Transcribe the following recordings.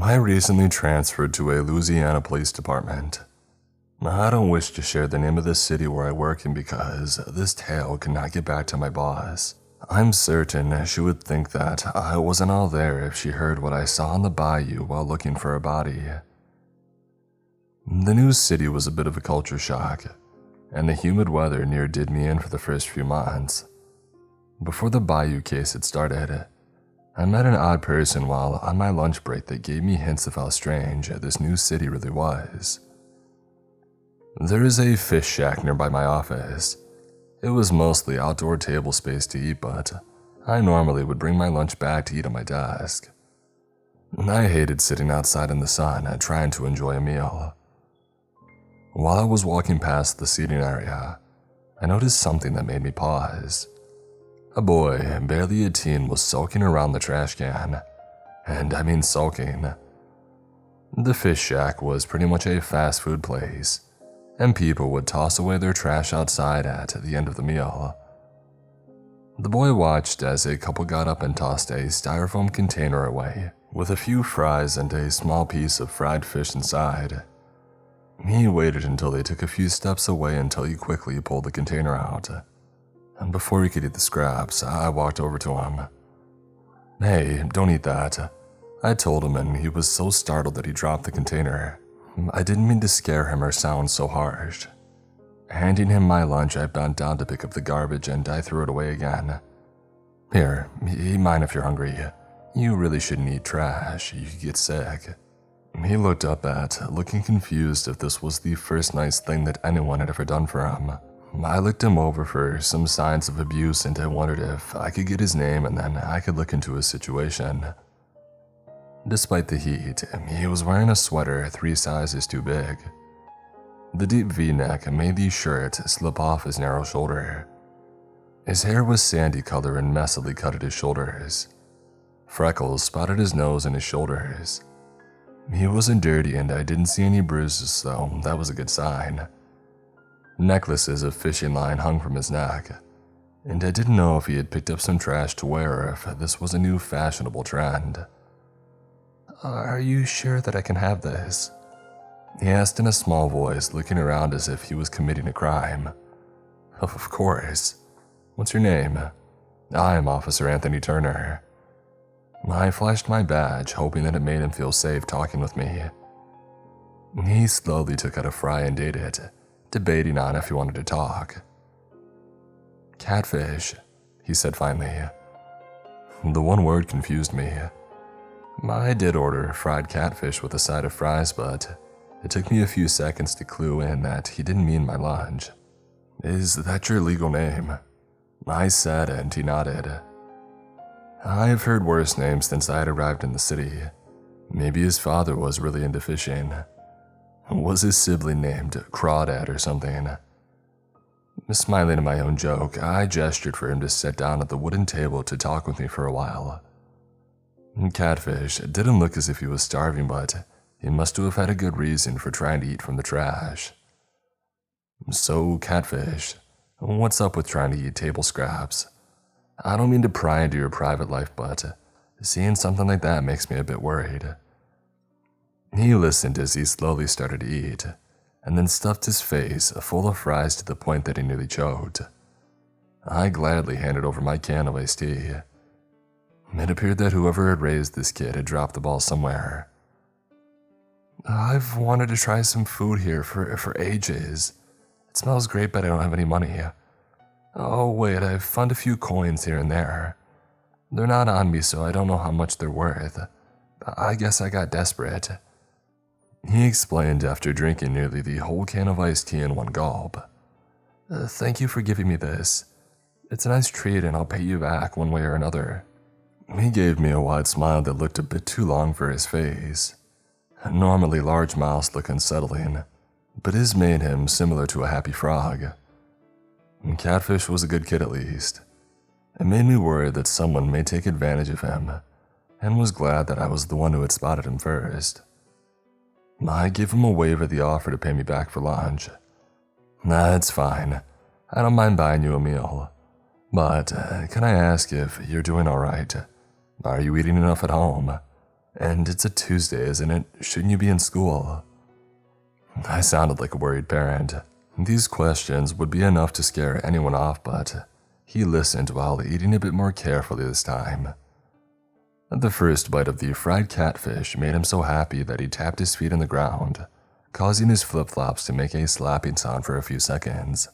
I recently transferred to a Louisiana police department. I don't wish to share the name of the city where I work in because this tale cannot get back to my boss. I'm certain she would think that I wasn't all there if she heard what I saw on the bayou while looking for a body. The new city was a bit of a culture shock, and the humid weather near did me in for the first few months. Before the Bayou case had started, I met an odd person while on my lunch break that gave me hints of how strange this new city really was. There is a fish shack nearby my office. It was mostly outdoor table space to eat, but I normally would bring my lunch back to eat on my desk. I hated sitting outside in the sun trying to enjoy a meal. While I was walking past the seating area, I noticed something that made me pause. A boy, barely a teen, was sulking around the trash can. And I mean sulking. The fish shack was pretty much a fast food place, and people would toss away their trash outside at the end of the meal. The boy watched as a couple got up and tossed a styrofoam container away, with a few fries and a small piece of fried fish inside. He waited until they took a few steps away until he quickly pulled the container out. And before he could eat the scraps, I walked over to him. "Hey, don't eat that," I told him, and he was so startled that he dropped the container. I didn't mean to scare him or sound so harsh. Handing him my lunch, I bent down to pick up the garbage and I threw it away again. "Here, eat mine if you're hungry. You really shouldn't eat trash, you could get sick." He looked up looking confused if this was the first nice thing that anyone had ever done for him. I looked him over for some signs of abuse and I wondered if I could get his name and then I could look into his situation. Despite the heat, he was wearing a sweater 3 sizes too big. The deep V-neck made the shirt slip off his narrow shoulder. His hair was sandy color and messily cut at his shoulders. Freckles spotted his nose and his shoulders. He wasn't dirty and I didn't see any bruises, so that was a good sign. Necklaces of fishing line hung from his neck, and I didn't know if he had picked up some trash to wear or if this was a new fashionable trend. "Are you sure that I can have this?" he asked in a small voice, looking around as if he was committing a crime. "Of course. What's your name?" "I'm Officer Anthony Turner." I flashed my badge, hoping that it made him feel safe talking with me. He slowly took out a fry and ate it, debating on if he wanted to talk. "Catfish," he said finally. The one word confused me. I did order fried catfish with a side of fries, but it took me a few seconds to clue in that he didn't mean my lunch. "Is that your legal name?" I said, and he nodded. I've heard worse names since I had arrived in the city. Maybe his father was really into fishing. Was his sibling named Crawdad or something? Smiling at my own joke, I gestured for him to sit down at the wooden table to talk with me for a while. Catfish didn't look as if he was starving, but he must have had a good reason for trying to eat from the trash. "So, Catfish, what's up with trying to eat table scraps? I don't mean to pry into your private life, but seeing something like that makes me a bit worried." He listened as he slowly started to eat, and then stuffed his face full of fries to the point that he nearly choked. I gladly handed over my can of iced tea. It appeared that whoever had raised this kid had dropped the ball somewhere. "I've wanted to try some food here for ages. It smells great, but I don't have any money. Oh wait, I've found a few coins here and there. They're not on me, so I don't know how much they're worth. I guess I got desperate," he explained after drinking nearly the whole can of iced tea in one gulp. "Thank you for giving me this. It's a nice treat and I'll pay you back one way or another." He gave me a wide smile that looked a bit too long for his face. Normally large mouths look unsettling, but his made him similar to a happy frog. Catfish was a good kid at least. It made me worried that someone may take advantage of him, and was glad that I was the one who had spotted him first. I gave him a wave at the offer to pay me back for lunch. "It's fine. I don't mind buying you a meal. But can I ask if you're doing alright? Are you eating enough at home? And it's a Tuesday, isn't it? Shouldn't you be in school? I sounded like a worried parent. These questions would be enough to scare anyone off, but he listened while eating a bit more carefully this time. The first bite of the fried catfish made him so happy that he tapped his feet on the ground, causing his flip-flops to make a slapping sound for a few seconds.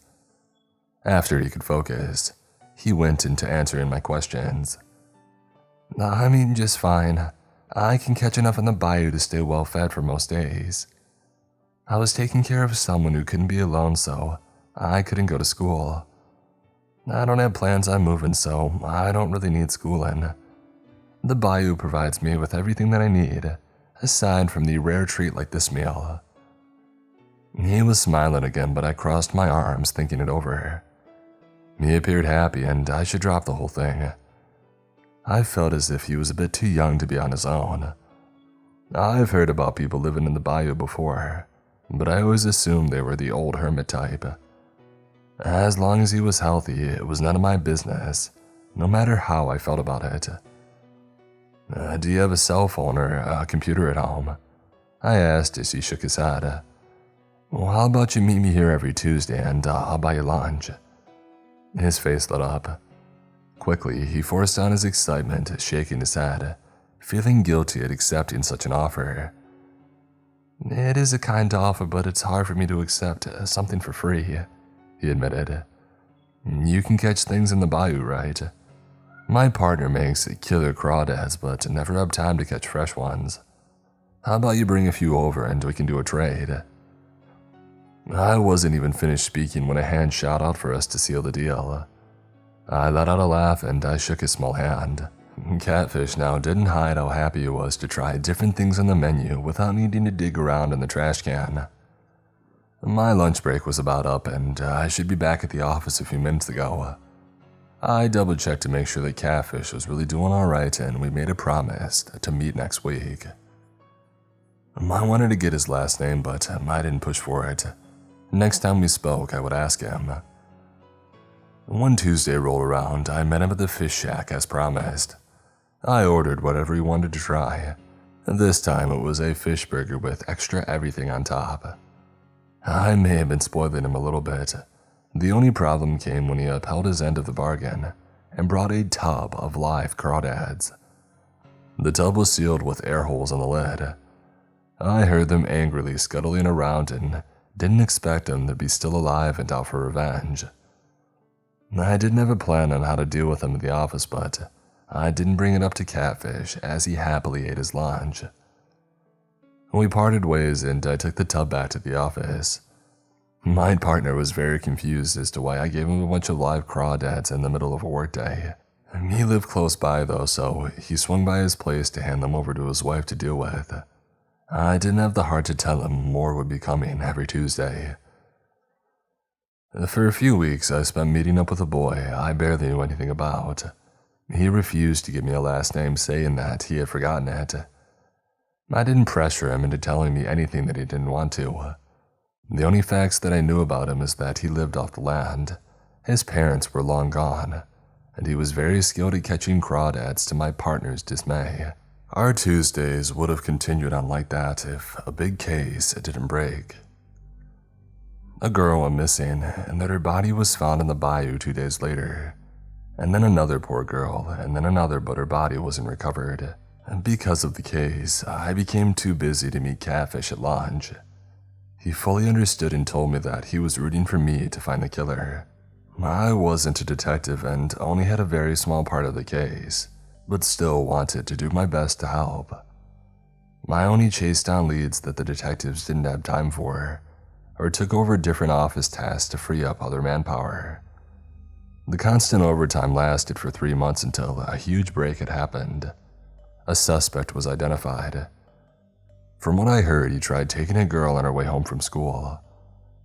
After he could focus, he went into answering my questions. I mean, just fine. I can catch enough in the bayou to stay well fed for most days. I was taking care of someone who couldn't be alone, so I couldn't go to school. I don't have plans on moving, so I don't really need schooling. The bayou provides me with everything that I need, aside from the rare treat like this meal. He was smiling again, but I crossed my arms thinking it over. He appeared happy, and I should drop the whole thing. I felt as if he was a bit too young to be on his own. I've heard about people living in the bayou before, but I always assumed they were the old hermit type. As long as he was healthy, it was none of my business, no matter how I felt about it. Do you have a cell phone or a computer at home? I asked as he shook his head. Well, how about you meet me here every Tuesday and I'll buy you lunch? His face lit up. Quickly, he forced down his excitement, shaking his head, feeling guilty at accepting such an offer. It is a kind offer, but it's hard for me to accept something for free, he admitted. You can catch things in the bayou, right? My partner makes killer crawdads, but never have time to catch fresh ones. How about you bring a few over and we can do a trade? I wasn't even finished speaking when a hand shot out for us to seal the deal. I let out a laugh and I shook his small hand. Catfish now didn't hide how happy he was to try different things on the menu without needing to dig around in the trash can. My lunch break was about up and I should be back at the office a few minutes ago. I double-checked to make sure that Catfish was really doing alright and we made a promise to meet next week. I wanted to get his last name, but I didn't push for it. Next time we spoke, I would ask him. One Tuesday rolled around, I met him at the fish shack as promised. I ordered whatever he wanted to try. This time it was a fish burger with extra everything on top. I may have been spoiling him a little bit. The only problem came when he upheld his end of the bargain and brought a tub of live crawdads. The tub was sealed with air holes on the lid. I heard them angrily scuttling around and didn't expect them to be still alive and out for revenge. I didn't have a plan on how to deal with them in the office, but I didn't bring it up to Catfish as he happily ate his lunch. We parted ways and I took the tub back to the office. My partner was very confused as to why I gave him a bunch of live crawdads in the middle of a workday. He lived close by though, so he swung by his place to hand them over to his wife to deal with. I didn't have the heart to tell him more would be coming every Tuesday. For a few weeks, I spent meeting up with a boy I barely knew anything about. He refused to give me a last name, saying that he had forgotten it. I didn't pressure him into telling me anything that he didn't want to. The only facts that I knew about him is that he lived off the land. His parents were long gone, and he was very skilled at catching crawdads to my partner's dismay. Our Tuesdays would have continued on like that if a big case didn't break. A girl went missing, and that her body was found in the bayou 2 days later. And then another poor girl, and then another, but her body wasn't recovered. And because of the case, I became too busy to meet Catfish at lunch. He fully understood and told me that he was rooting for me to find the killer. I wasn't a detective and only had a very small part of the case, but still wanted to do my best to help. I only chased down leads that the detectives didn't have time for, or took over different office tasks to free up other manpower. The constant overtime lasted for 3 months until a huge break had happened. A suspect was identified. From what I heard, he tried taking a girl on her way home from school.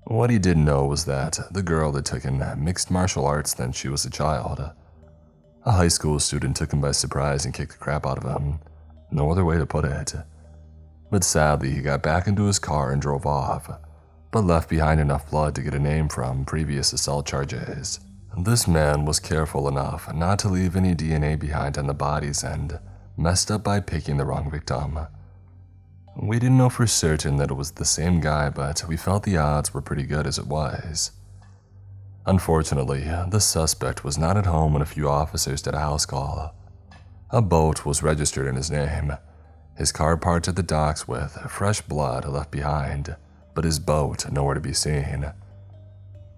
What he didn't know was that the girl had taken mixed martial arts since she was a child. A high school student took him by surprise and kicked the crap out of him. No other way to put it. But sadly, he got back into his car and drove off, but left behind enough blood to get a name from previous assault charges. This man was careful enough not to leave any DNA behind on the bodies, and messed up by picking the wrong victim. We didn't know for certain that it was the same guy, but we felt the odds were pretty good as it was. Unfortunately, the suspect was not at home when a few officers did a house call. A boat was registered in his name, his car parked at the docks with fresh blood left behind, but his boat nowhere to be seen.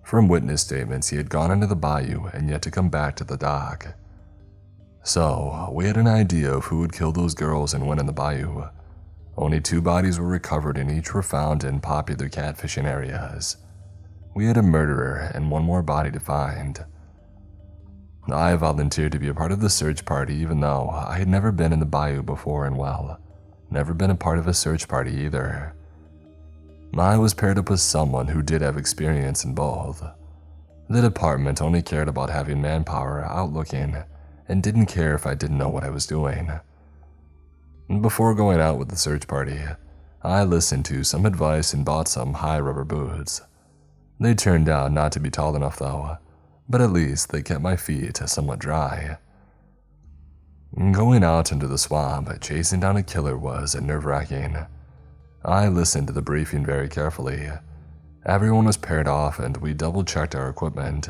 From witness statements, he had gone into the bayou and yet to come back to the dock. So, we had an idea of who had killed those girls and when in the bayou. Only 2 bodies were recovered and each were found in popular catfishing areas. We had a murderer and 1 more body to find. I volunteered to be a part of the search party even though I had never been in the bayou before and never been a part of a search party either. I was paired up with someone who did have experience in both. The department only cared about having manpower out looking and didn't care if I didn't know what I was doing. Before going out with the search party, I listened to some advice and bought some high rubber boots. They turned out not to be tall enough though, but at least they kept my feet somewhat dry. Going out into the swamp, chasing down a killer was nerve-wracking. I listened to the briefing very carefully. Everyone was paired off and we double-checked our equipment.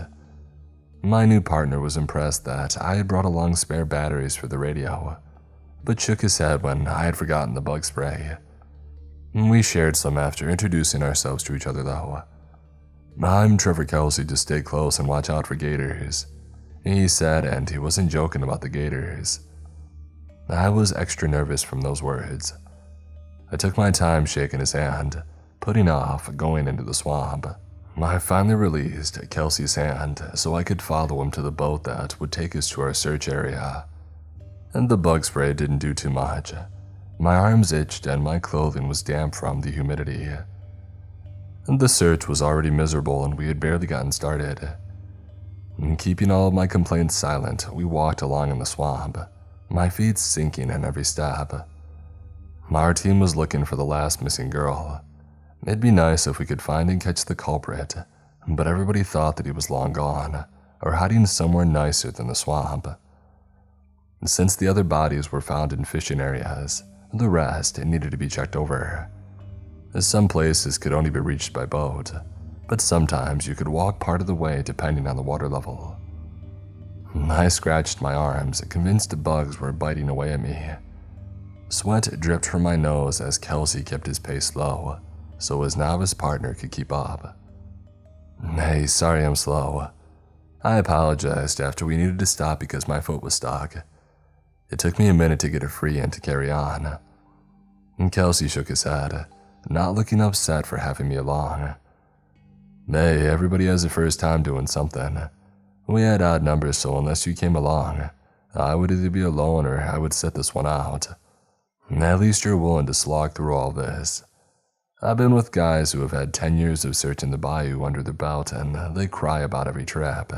My new partner was impressed that I had brought along spare batteries for the radio, but shook his head when I had forgotten the bug spray. We shared some after introducing ourselves to each other though. "I'm Trevor Kelsey, just stay close and watch out for gators," he said, and he wasn't joking about the gators. I was extra nervous from those words. I took my time shaking his hand, putting off going into the swamp. I finally released Kelsey's hand so I could follow him to the boat that would take us to our search area. And the bug spray didn't do too much. My arms itched and my clothing was damp from the humidity. And the search was already miserable and we had barely gotten started. Keeping all of my complaints silent, we walked along in the swamp, my feet sinking in every step. Our team was looking for the last missing girl. It'd be nice if we could find and catch the culprit, but everybody thought that he was long gone, or hiding somewhere nicer than the swamp. Since the other bodies were found in fishing areas, the rest needed to be checked over. Some places could only be reached by boat, but sometimes you could walk part of the way depending on the water level. I scratched my arms, convinced the bugs were biting away at me. Sweat dripped from my nose as Kelsey kept his pace low, so his novice partner could keep up. "Hey, sorry I'm slow." I apologized after we needed to stop because my foot was stuck. It took me a minute to get it free and to carry on. Kelsey shook his head, not looking upset for having me along. "Hey, everybody has a first time doing something. We had odd numbers, so unless you came along, I would either be alone or I would sit this one out. At least you're willing to slog through all this. I've been with guys who have had 10 years of searching the bayou under their belt and they cry about every trip."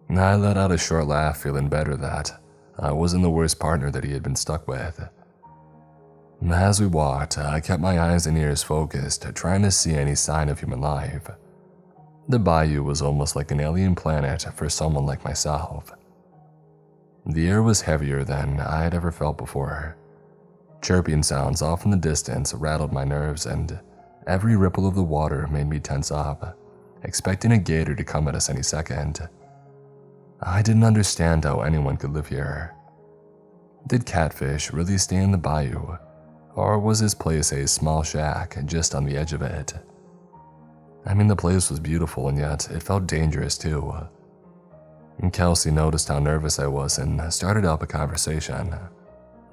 I let out a short laugh, feeling better that I wasn't the worst partner that he had been stuck with. As we walked, I kept my eyes and ears focused, trying to see any sign of human life. The bayou was almost like an alien planet for someone like myself. The air was heavier than I had ever felt before. Chirping sounds off in the distance rattled my nerves, and every ripple of the water made me tense up, expecting a gator to come at us any second. I didn't understand how anyone could live here. Did catfish really stay in the bayou, or was this place a small shack just on the edge of it? I mean, the place was beautiful and yet it felt dangerous too. Kelsey noticed how nervous I was and started up a conversation.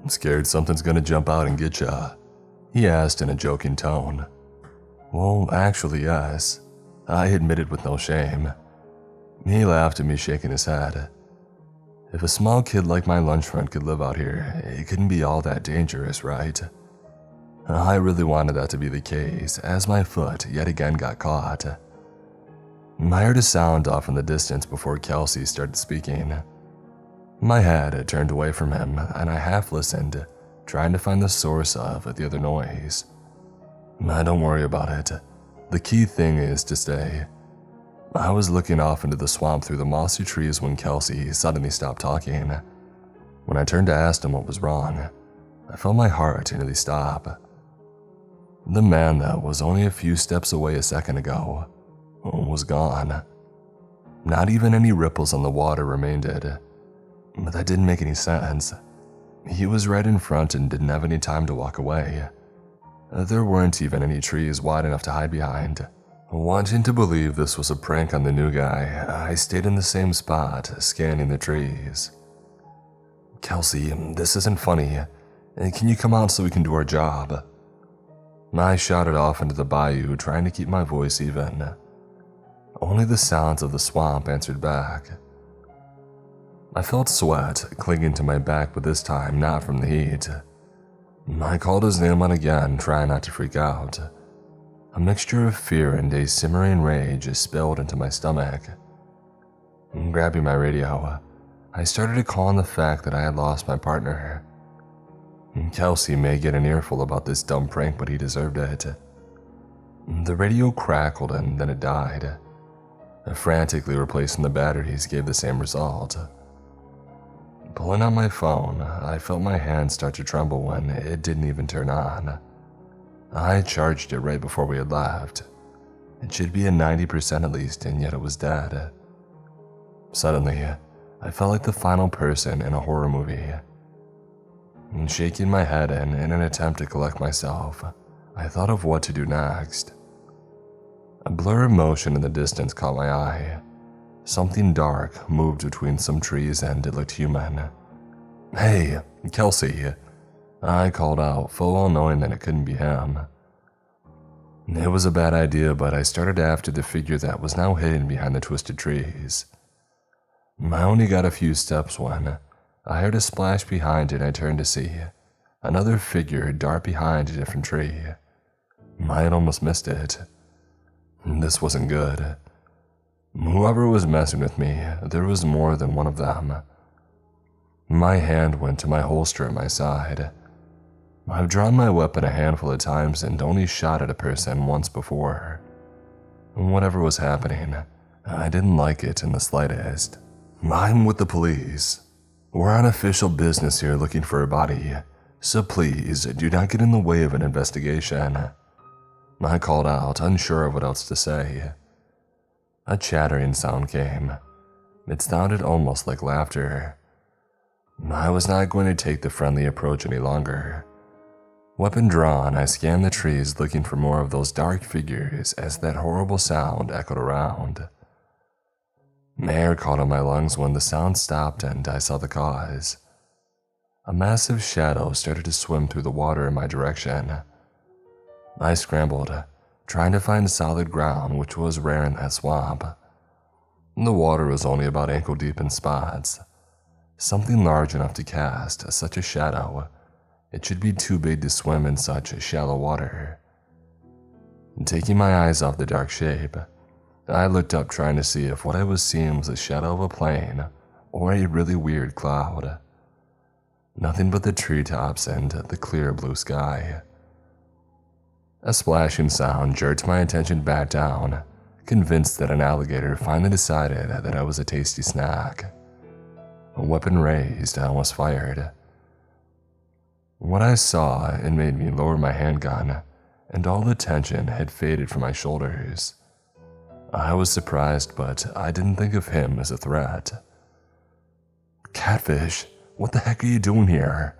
"I'm scared something's gonna jump out and get ya," he asked in a joking tone. "Well, actually, yes," I admitted with no shame. He laughed at me, shaking his head. "If a small kid like my lunch friend could live out here, it couldn't be all that dangerous, right?" I really wanted that to be the case, as my foot yet again got caught. I heard a sound off in the distance before Kelsey started speaking. My head turned away from him, and I half listened, trying to find the source of the other noise. Don't worry about it. The key thing is to stay. I was looking off into the swamp through the mossy trees when Kelsey suddenly stopped talking. When I turned to ask him what was wrong, I felt my heart nearly stop. The man that was only a few steps away a second ago was gone. Not even any ripples on the water remained, but that didn't make any sense. He was right in front and didn't have any time to walk away. There weren't even any trees wide enough to hide behind. Wanting to believe this was a prank on the new guy, I stayed in the same spot, scanning the trees. "Kelsey, this isn't funny. Can you come out so we can do our job?" I shouted off into the bayou, trying to keep my voice even. Only the sounds of the swamp answered back. I felt sweat clinging to my back, but this time not from the heat. I called his name out again, trying not to freak out. A mixture of fear and a simmering rage spilled into my stomach. Grabbing my radio, I started to call on the fact that I had lost my partner. Kelsey may get an earful about this dumb prank, but he deserved it. The radio crackled and then it died. Frantically replacing the batteries gave the same result. Pulling out my phone, I felt my hand start to tremble when it didn't even turn on. I charged it right before we had left. It should be at 90% at least, and yet it was dead. Suddenly, I felt like the final person in a horror movie. Shaking my head and in an attempt to collect myself, I thought of what to do next. A blur of motion in the distance caught my eye. Something dark moved between some trees and it looked human. "Hey, Kelsey," I called out, full well knowing that it couldn't be him. It was a bad idea, but I started after the figure that was now hidden behind the twisted trees. I only got a few steps when I heard a splash behind it and I turned to see another figure dart behind a different tree. I had almost missed it. This wasn't good. Whoever was messing with me, there was more than one of them. My hand went to my holster at my side. I've drawn my weapon a handful of times and only shot at a person once before. Whatever was happening, I didn't like it in the slightest. "I'm with the police. We're on official business here looking for a body, so please do not get in the way of an investigation," I called out, unsure of what else to say. A chattering sound came. It sounded almost like laughter. I was not going to take the friendly approach any longer. Weapon drawn, I scanned the trees looking for more of those dark figures as that horrible sound echoed around. Air caught on my lungs when the sound stopped and I saw the cause. A massive shadow started to swim through the water in my direction. I scrambled, trying to find solid ground, which was rare in that swamp. The water was only about ankle deep in spots. Something large enough to cast such a shadow, it should be too big to swim in such shallow water. Taking my eyes off the dark shape, I looked up trying to see if what I was seeing was a shadow of a plane or a really weird cloud. Nothing but the treetops and the clear blue sky. A splashing sound jerked my attention back down, convinced that an alligator finally decided that I was a tasty snack. A weapon raised, I almost fired. What I saw, it made me lower my handgun, and all the tension had faded from my shoulders. I was surprised, but I didn't think of him as a threat. "Catfish, what the heck are you doing here?"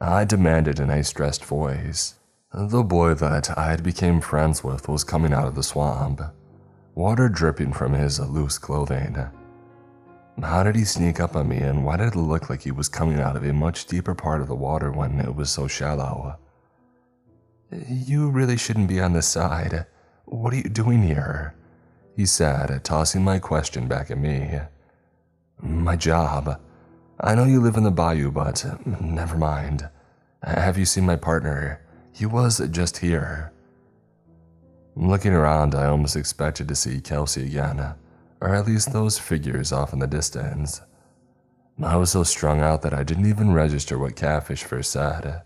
I demanded in a stressed voice. The boy that I had become friends with was coming out of the swamp, water dripping from his loose clothing. How did he sneak up on me, and why did it look like he was coming out of a much deeper part of the water when it was so shallow? "You really shouldn't be on this side. What are you doing here?" he said, tossing my question back at me. "My job. I know you live in the bayou, but never mind. Have you seen my partner? He was just here." Looking around, I almost expected to see Kelsey again, or at least those figures off in the distance. I was so strung out that I didn't even register what Catfish first said.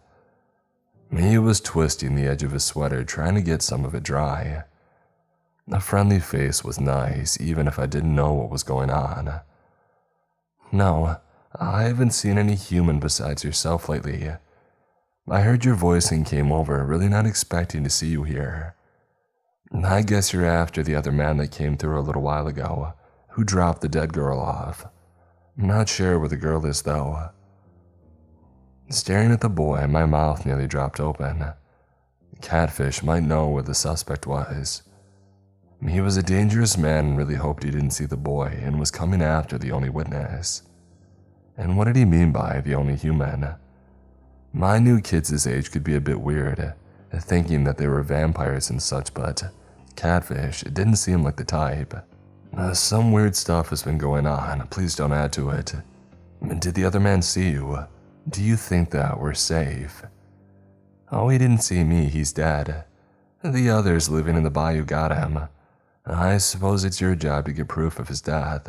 He was twisting the edge of his sweater, trying to get some of it dry. A friendly face was nice, even if I didn't know what was going on. "No, I haven't seen any human besides yourself lately. I heard your voice and came over, really not expecting to see you here. I guess you're after the other man that came through a little while ago, who dropped the dead girl off. Not sure where the girl is, though." Staring at the boy, my mouth nearly dropped open. Catfish might know where the suspect was. He was a dangerous man and really hoped he didn't see the boy and was coming after the only witness. And what did he mean by the only human? I knew kids his age could be a bit weird, thinking that they were vampires and such, but Catfish didn't seem like the type. Some weird stuff has been going on, please don't add to it. Did the other man see you? Do you think that we're safe? Oh, he didn't see me, he's dead. The others living in the bayou got him. I suppose it's your job to get proof of his death.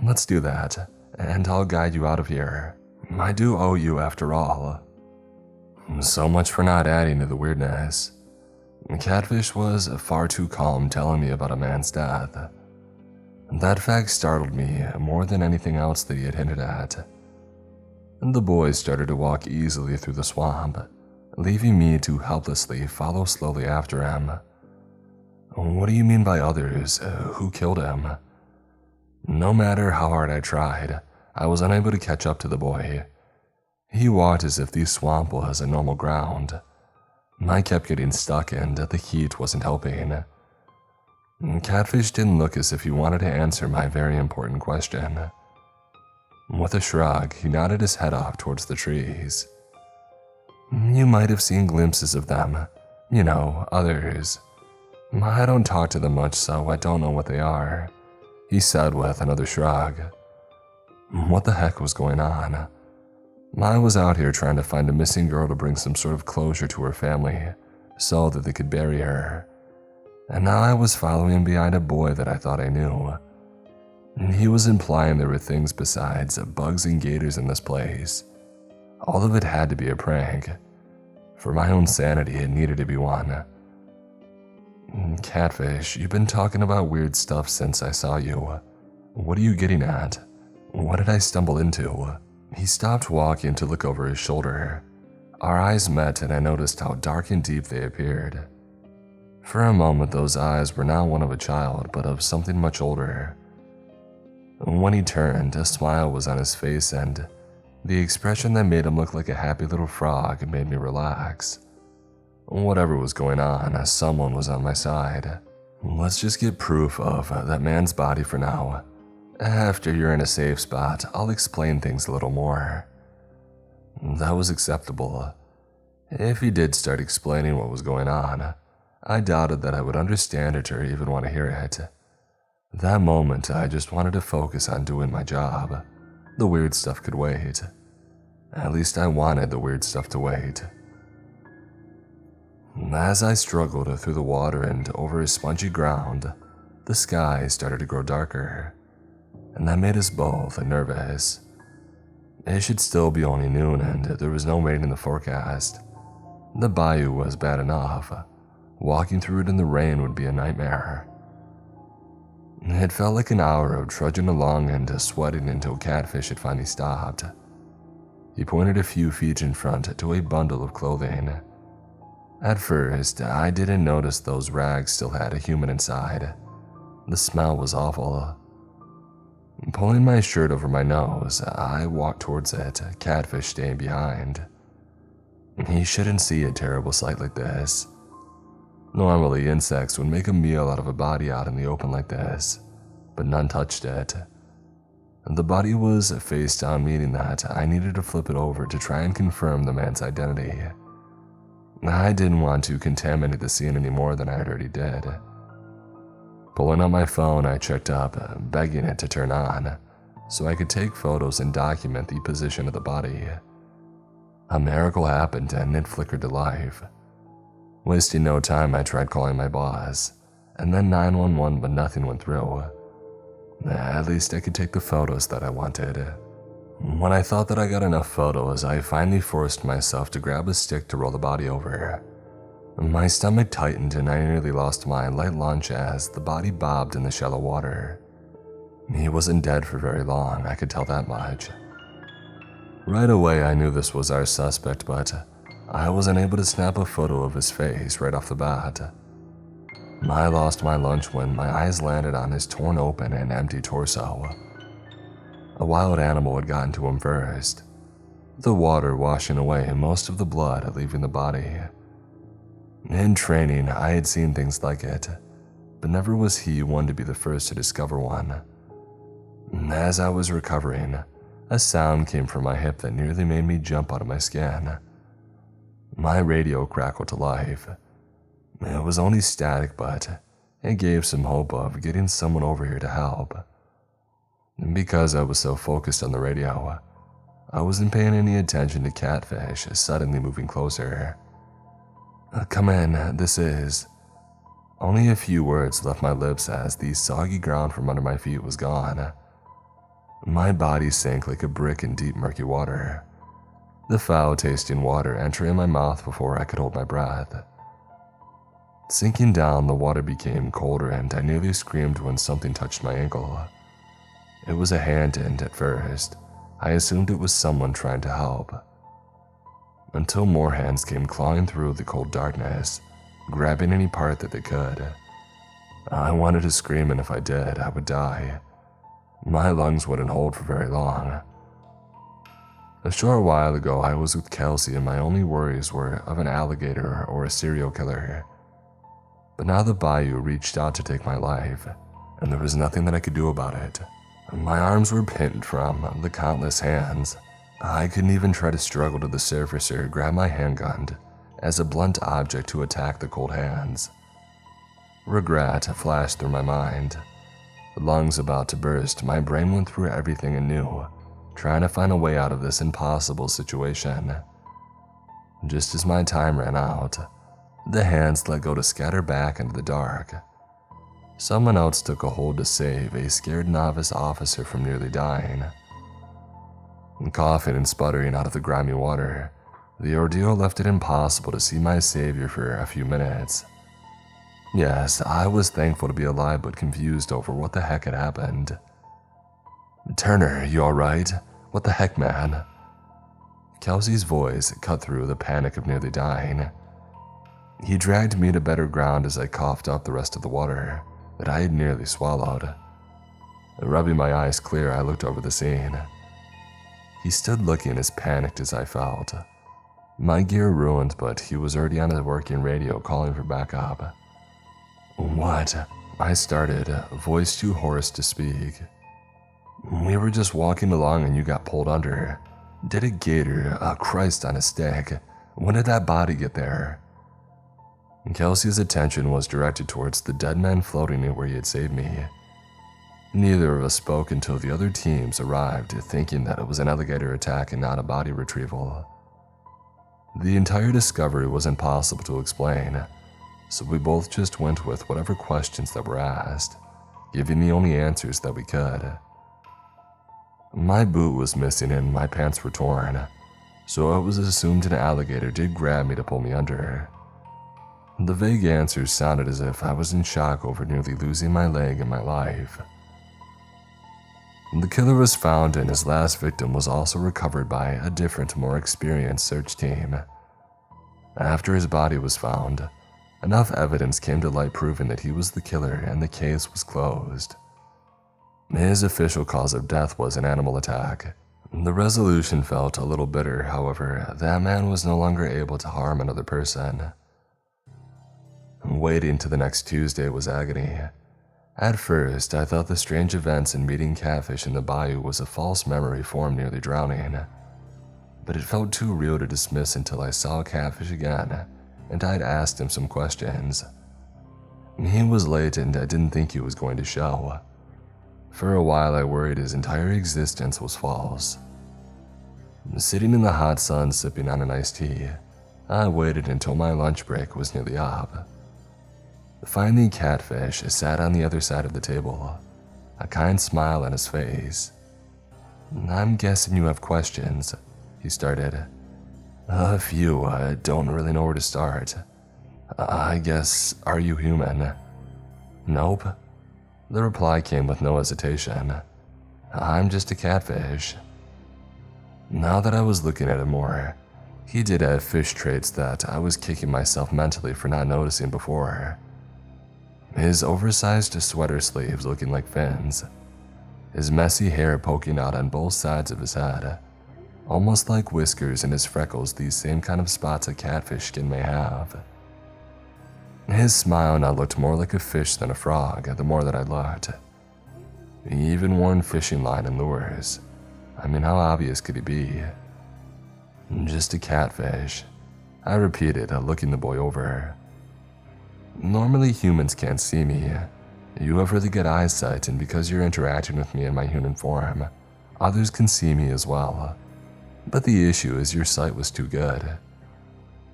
Let's do that, and I'll guide you out of here. I do owe you after all. So much for not adding to the weirdness. Catfish was far too calm telling me about a man's death. That fact startled me more than anything else that he had hinted at. The boys started to walk easily through the swamp, leaving me to helplessly follow slowly after him. What do you mean by others? Who killed him? No matter how hard I tried, I was unable to catch up to the boy. He walked as if the swamp was a normal ground. I kept getting stuck and the heat wasn't helping. Catfish didn't look as if he wanted to answer my very important question. With a shrug, he nodded his head off towards the trees. You might have seen glimpses of them. You know, others. I don't talk to them much, so I don't know what they are, he said with another shrug. What the heck was going on? I was out here trying to find a missing girl to bring some sort of closure to her family, so that they could bury her. And now I was following behind a boy that I thought I knew. He was implying there were things besides bugs and gators in this place. All of it had to be a prank. For my own sanity, it needed to be one. Catfish, you've been talking about weird stuff since I saw you. What are you getting at? What did I stumble into? He stopped walking to look over his shoulder. Our eyes met and I noticed how dark and deep they appeared. For a moment, those eyes were not one of a child, but of something much older. When he turned, a smile was on his face and the expression that made him look like a happy little frog made me relax. Whatever was going on, someone was on my side. Let's just get proof of that man's body for now. After you're in a safe spot, I'll explain things a little more. That was acceptable. If he did start explaining what was going on, I doubted that I would understand it or even want to hear it. That moment, I just wanted to focus on doing my job. The weird stuff could wait. At least I wanted the weird stuff to wait. As I struggled through the water and over a spongy ground, the sky started to grow darker, and that made us both nervous. It should still be only noon and there was no rain in the forecast. The bayou was bad enough. Walking through it in the rain would be a nightmare. It felt like an hour of trudging along and sweating until Catfish had finally stopped. He pointed a few feet in front to a bundle of clothing. At first, I didn't notice those rags still had a human inside. The smell was awful. Pulling my shirt over my nose, I walked towards it, Catfish staying behind. He shouldn't see a terrible sight like this. Normally, insects would make a meal out of a body out in the open like this, but none touched it. The body was face down, meaning that I needed to flip it over to try and confirm the man's identity. I didn't want to contaminate the scene any more than I already did. Pulling out my phone, I checked up, begging it to turn on, so I could take photos and document the position of the body. A miracle happened and it flickered to life. Wasting no time, I tried calling my boss, and then 911, but nothing went through. At least I could take the photos that I wanted. When I thought that I got enough photos, I finally forced myself to grab a stick to roll the body over. My stomach tightened and I nearly lost my light lunch as the body bobbed in the shallow water. He wasn't dead for very long, I could tell that much. Right away I knew this was our suspect, but I was unable to snap a photo of his face right off the bat. I lost my lunch when my eyes landed on his torn open and empty torso. A wild animal had gotten to him first, the water washing away most of the blood, leaving the body. In training, I had seen things like it, but never was he one to be the first to discover one. As I was recovering, a sound came from my hip that nearly made me jump out of my skin. My radio crackled to life. It was only static, but it gave some hope of getting someone over here to help. And because I was so focused on the radio, I wasn't paying any attention to Catfish suddenly moving closer. Come in, this is... Only a few words left my lips as the soggy ground from under my feet was gone. My body sank like a brick in deep murky water, the foul-tasting water entering my mouth before I could hold my breath. Sinking down, the water became colder and I nearly screamed when something touched my ankle. It was a hand, and at first, I assumed it was someone trying to help. Until more hands came clawing through the cold darkness, grabbing any part that they could. I wanted to scream, and if I did, I would die. My lungs wouldn't hold for very long. A short while ago, I was with Kelsey and my only worries were of an alligator or a serial killer. But now the Bayou reached out to take my life, and there was nothing that I could do about it. My arms were pinned from the countless hands. I couldn't even try to struggle to the surface or grab my handgun as a blunt object to attack the cold hands. Regret flashed through my mind. Lungs about to burst, my brain went through everything anew, trying to find a way out of this impossible situation. Just as my time ran out, the hands let go to scatter back into the dark. Someone else took a hold to save a scared novice officer from nearly dying. Coughing and sputtering out of the grimy water, the ordeal left it impossible to see my savior for a few minutes. Yes, I was thankful to be alive but confused over what the heck had happened. "Turner, you alright? What the heck, man?" Kelsey's voice cut through the panic of nearly dying. He dragged me to better ground as I coughed up the rest of the water that I had nearly swallowed. Rubbing my eyes clear, I looked over the scene. He stood looking as panicked as I felt. My gear ruined, but he was already on a working radio calling for backup. "What?" I started, voice too hoarse to speak. "We were just walking along and you got pulled under. Did a gator, Christ on a stick. When did that body get there?" Kelsey's attention was directed towards the dead man floating near where he had saved me. Neither of us spoke until the other teams arrived, thinking that it was an alligator attack and not a body retrieval. The entire discovery was impossible to explain, so we both just went with whatever questions that were asked, giving the only answers that we could. My boot was missing and my pants were torn, so it was assumed an alligator did grab me to pull me under. The vague answers sounded as if I was in shock over nearly losing my leg and my life. The killer was found and his last victim was also recovered by a different, more experienced search team. After his body was found, enough evidence came to light proving that he was the killer and the case was closed. His official cause of death was an animal attack. The resolution felt a little bitter, however, that man was no longer able to harm another person. Waiting to the next Tuesday was agony. At first, I thought the strange events and meeting Catfish in the Bayou was a false memory formed nearly drowning. But it felt too real to dismiss until I saw Catfish again, and I'd asked him some questions. He was late and I didn't think he was going to show. For a while I worried his entire existence was false. Sitting in the hot sun sipping on an iced tea, I waited until my lunch break was nearly up. Finally, Catfish sat on the other side of the table, a kind smile on his face. "I'm guessing you have questions," he started. "A few. I don't really know where to start. I guess, are you human?" "Nope." The reply came with no hesitation. "I'm just a catfish." Now that I was looking at him more, he did have fish traits that I was kicking myself mentally for not noticing before. His oversized sweater sleeves looking like fins, his messy hair poking out on both sides of his head, almost like whiskers, and his freckles these same kind of spots a catfish skin may have. His smile now looked more like a fish than a frog the more that I looked. He even wore fishing line and lures. I mean, how obvious could he be? Just a catfish, I repeated, looking the boy over. Normally humans can't see me. You have really good eyesight, and because you're interacting with me in my human form, others can see me as well. But the issue is your sight was too good.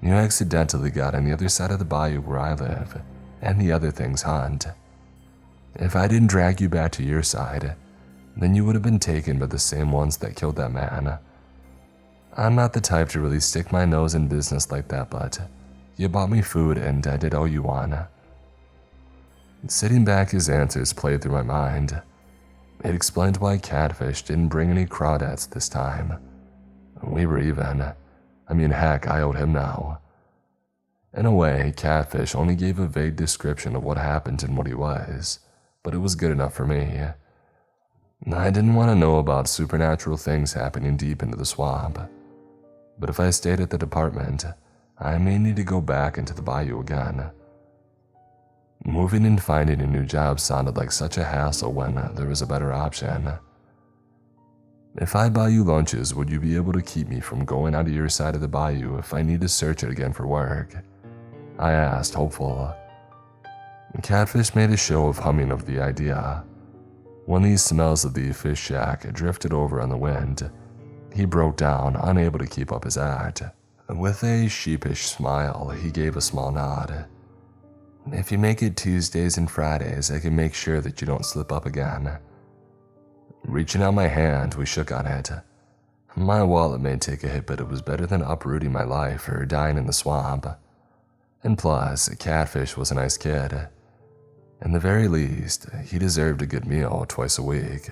You accidentally got on the other side of the bayou where I live, and the other things hunt. If I didn't drag you back to your side, then you would have been taken by the same ones that killed that man. I'm not the type to really stick my nose in business like that, but you bought me food and I did all you want. Sitting back, his answers played through my mind. It explained why Catfish didn't bring any crawdads this time. We were even. I mean, heck, I owed him now. In a way, Catfish only gave a vague description of what happened and what he was, but it was good enough for me. I didn't want to know about supernatural things happening deep into the swamp, but if I stayed at the department, I may need to go back into the bayou again. Moving and finding a new job sounded like such a hassle when there was a better option. If I buy you lunches, would you be able to keep me from going out of your side of the bayou if I need to search it again for work? I asked, hopeful. Catfish made a show of humming of the idea. When the smells of the fish shack drifted over on the wind, he broke down, unable to keep up his act. With a sheepish smile, he gave a small nod. If you make it Tuesdays and Fridays, I can make sure that you don't slip up again. Reaching out my hand, we shook on it. My wallet may take a hit, but it was better than uprooting my life or dying in the swamp. And plus, Catfish was a nice kid. In the very least, he deserved a good meal twice a week.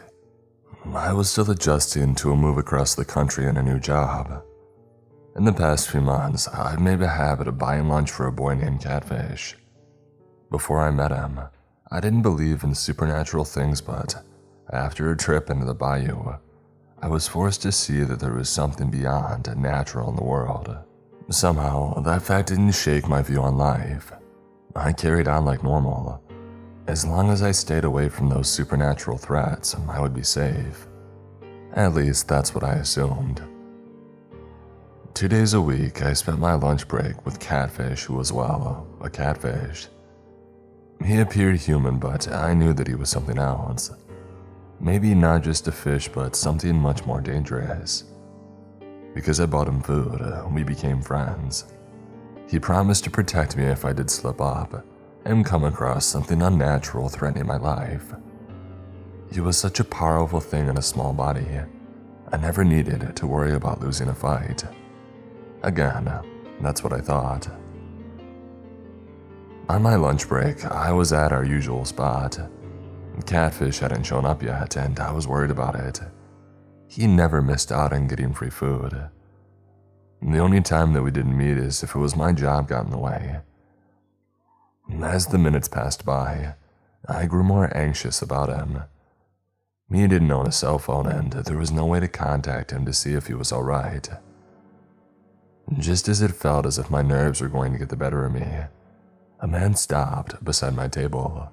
I was still adjusting to a move across the country and a new job. In the past few months, I'd made a habit of buying lunch for a boy named Catfish. Before I met him, I didn't believe in supernatural things, but after a trip into the bayou, I was forced to see that there was something beyond natural in the world. Somehow, that fact didn't shake my view on life. I carried on like normal. As long as I stayed away from those supernatural threats, I would be safe. At least that's what I assumed. 2 days a week, I spent my lunch break with Catfish, who was, well, a catfish. He appeared human, but I knew that he was something else. Maybe not just a fish, but something much more dangerous. Because I bought him food, we became friends. He promised to protect me if I did slip up and come across something unnatural threatening my life. He was such a powerful thing in a small body. I never needed to worry about losing a fight. Again, that's what I thought. On my lunch break, I was at our usual spot. Catfish hadn't shown up yet, and I was worried about it. He never missed out on getting free food. The only time that we didn't meet is if it was my job got in the way. As the minutes passed by, I grew more anxious about him. He didn't own a cell phone, and there was no way to contact him to see if he was alright. Just as it felt as if my nerves were going to get the better of me, a man stopped beside my table.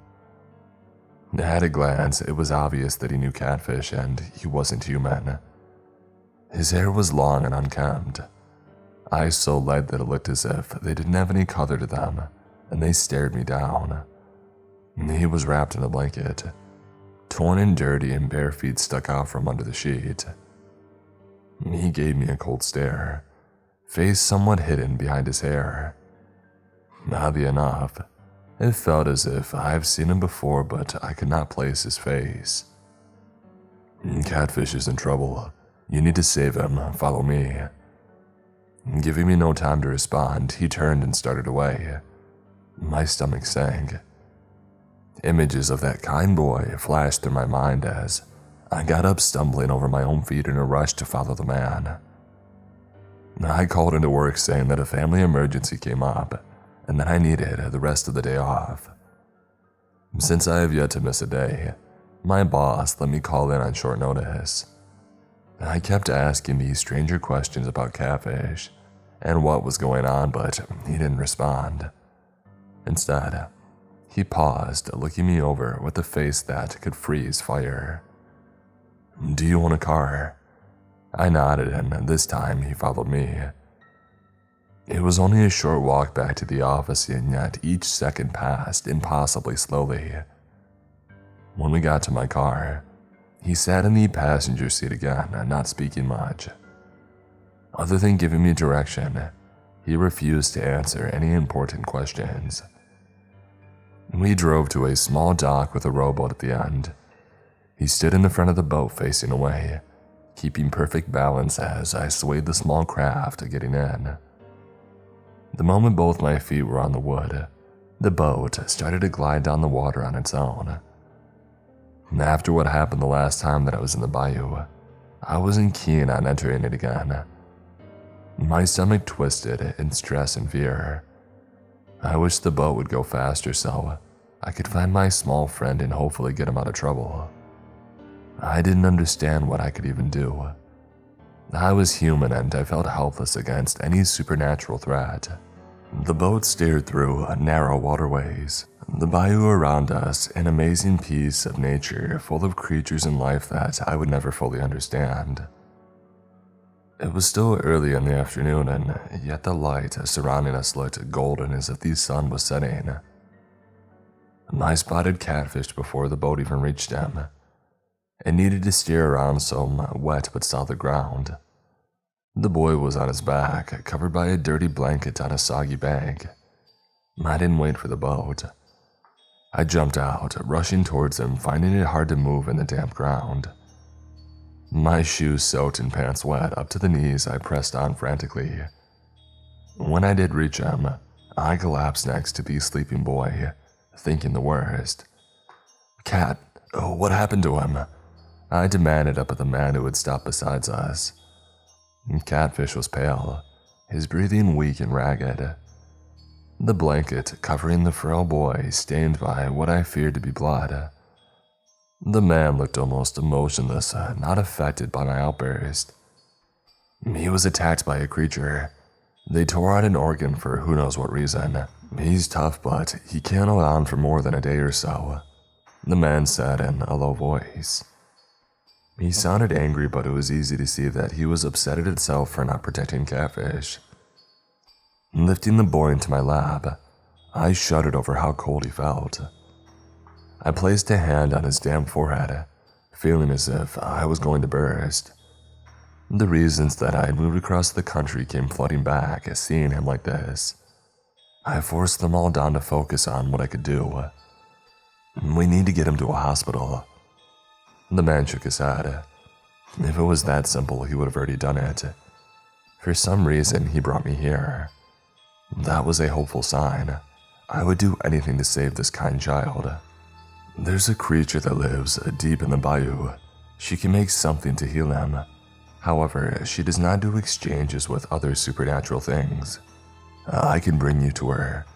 At a glance, it was obvious that he knew Catfish and he wasn't human. His hair was long and unkempt, eyes so light that it looked as if they didn't have any color to them, and they stared me down. He was wrapped in a blanket. Torn and dirty and bare feet stuck out from under the sheet. He gave me a cold stare, face somewhat hidden behind his hair. Oddly enough, it felt as if I've seen him before, but I could not place his face. Catfish is in trouble. You need to save him. Follow me. Giving me no time to respond, he turned and started away. My stomach sank. Images of that kind boy flashed through my mind as I got up stumbling over my own feet in a rush to follow the man. I called into work saying that a family emergency came up and that I needed the rest of the day off. Since I have yet to miss a day, my boss let me call in on short notice. I kept asking these stranger questions about catfish and what was going on, but he didn't respond. Instead, he paused, looking me over with a face that could freeze fire. "Do you own a car?" I nodded, and this time he followed me. It was only a short walk back to the office, and yet each second passed impossibly slowly. When we got to my car, he sat in the passenger seat again, not speaking much. Other than giving me direction, he refused to answer any important questions. We drove to a small dock with a rowboat at the end. He stood in the front of the boat facing away, keeping perfect balance as I swayed the small craft getting in. The moment both my feet were on the wood, the boat started to glide down the water on its own. After what happened the last time that I was in the bayou, I wasn't keen on entering it again. My stomach twisted in stress and fear. I wished the boat would go faster so I could find my small friend and hopefully get him out of trouble. I didn't understand what I could even do. I was human and I felt helpless against any supernatural threat. The boat steered through narrow waterways, the bayou around us an amazing piece of nature full of creatures and life that I would never fully understand. It was still early in the afternoon, and yet the light surrounding us looked golden as if the sun was setting. I spotted catfish before the boat even reached him. It needed to steer around some wet but solid ground. The boy was on his back, covered by a dirty blanket on a soggy bank. I didn't wait for the boat. I jumped out, rushing towards him, finding it hard to move in the damp ground. My shoes soaked and pants wet up to the knees, I pressed on frantically. When I did reach him, I collapsed next to the sleeping boy, thinking the worst. "Cat, what happened to him?" I demanded up at the man who had stopped beside us. Catfish was pale, his breathing weak and ragged. The blanket covering the frail boy stained by what I feared to be blood. The man looked almost emotionless, not affected by my outburst. He was attacked by a creature. They tore out an organ for who knows what reason. He's tough, but he can't hold on for more than a day or so, the man said in a low voice. He sounded angry, but it was easy to see that he was upset at itself for not protecting catfish. Lifting the boy into my lap, I shuddered over how cold he felt. I placed a hand on his damp forehead, feeling as if I was going to burst. The reasons that I had moved across the country came flooding back as seeing him like this. I forced them all down to focus on what I could do. "We need to get him to a hospital." The man shook his head. If it was that simple, he would have already done it. For some reason, he brought me here. That was a hopeful sign. I would do anything to save this kind child. There's a creature that lives deep in the bayou. She can make something to heal him. However, she does not do exchanges with other supernatural things. "I can bring you to her,"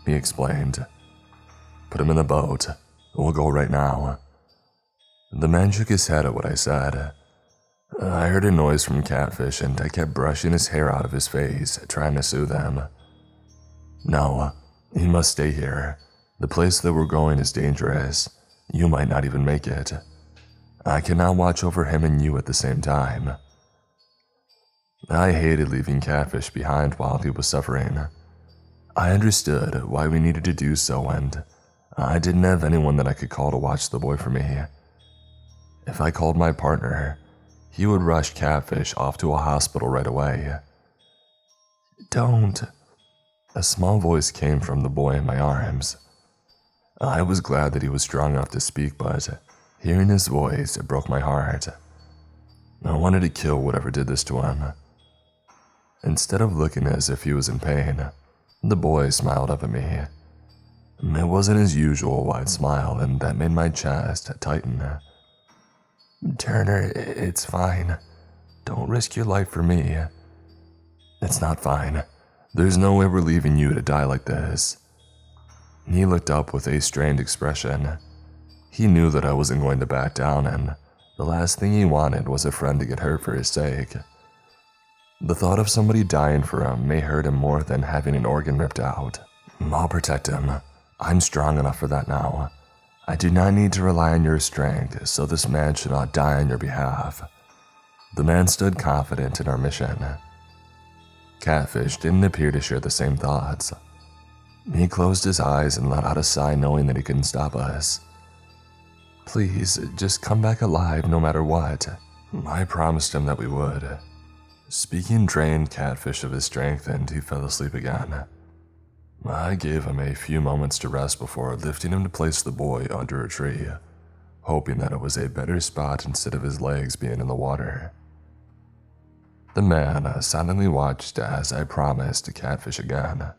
he explained. "Put him in the boat. We'll go right now." The man shook his head at what I said. I heard a noise from catfish and I kept brushing his hair out of his face, trying to soothe him. "No, he must stay here. The place that we're going is dangerous. You might not even make it. I cannot watch over him and you at the same time." I hated leaving catfish behind while he was suffering. I understood why we needed to do so, and I didn't have anyone that I could call to watch the boy for me. If I called my partner, he would rush catfish off to a hospital right away. "Don't." A small voice came from the boy in my arms. I was glad that he was strong enough to speak, but hearing his voice, it broke my heart. I wanted to kill whatever did this to him. Instead of looking as if he was in pain, the boy smiled up at me. It wasn't his usual wide smile, and that made my chest tighten. Turner, it's fine. Don't risk your life for me. It's not fine. There's no way we're leaving you to die like this. He looked up with a strained expression. He knew that I wasn't going to back down, and the last thing he wanted was a friend to get hurt for his sake. The thought of somebody dying for him may hurt him more than having an organ ripped out. I'll protect him. I'm strong enough for that now. I do not need to rely on your strength, so this man should not die on your behalf. The man stood confident in our mission. Catfish didn't appear to share the same thoughts. He closed his eyes and let out a sigh, knowing that he couldn't stop us. Please, just come back alive no matter what. I promised him that we would. Speaking drained Catfish of his strength, and he fell asleep again. I gave him a few moments to rest before lifting him to place the boy under a tree, hoping that it was a better spot instead of his legs being in the water. The man silently watched as I promised Catfish again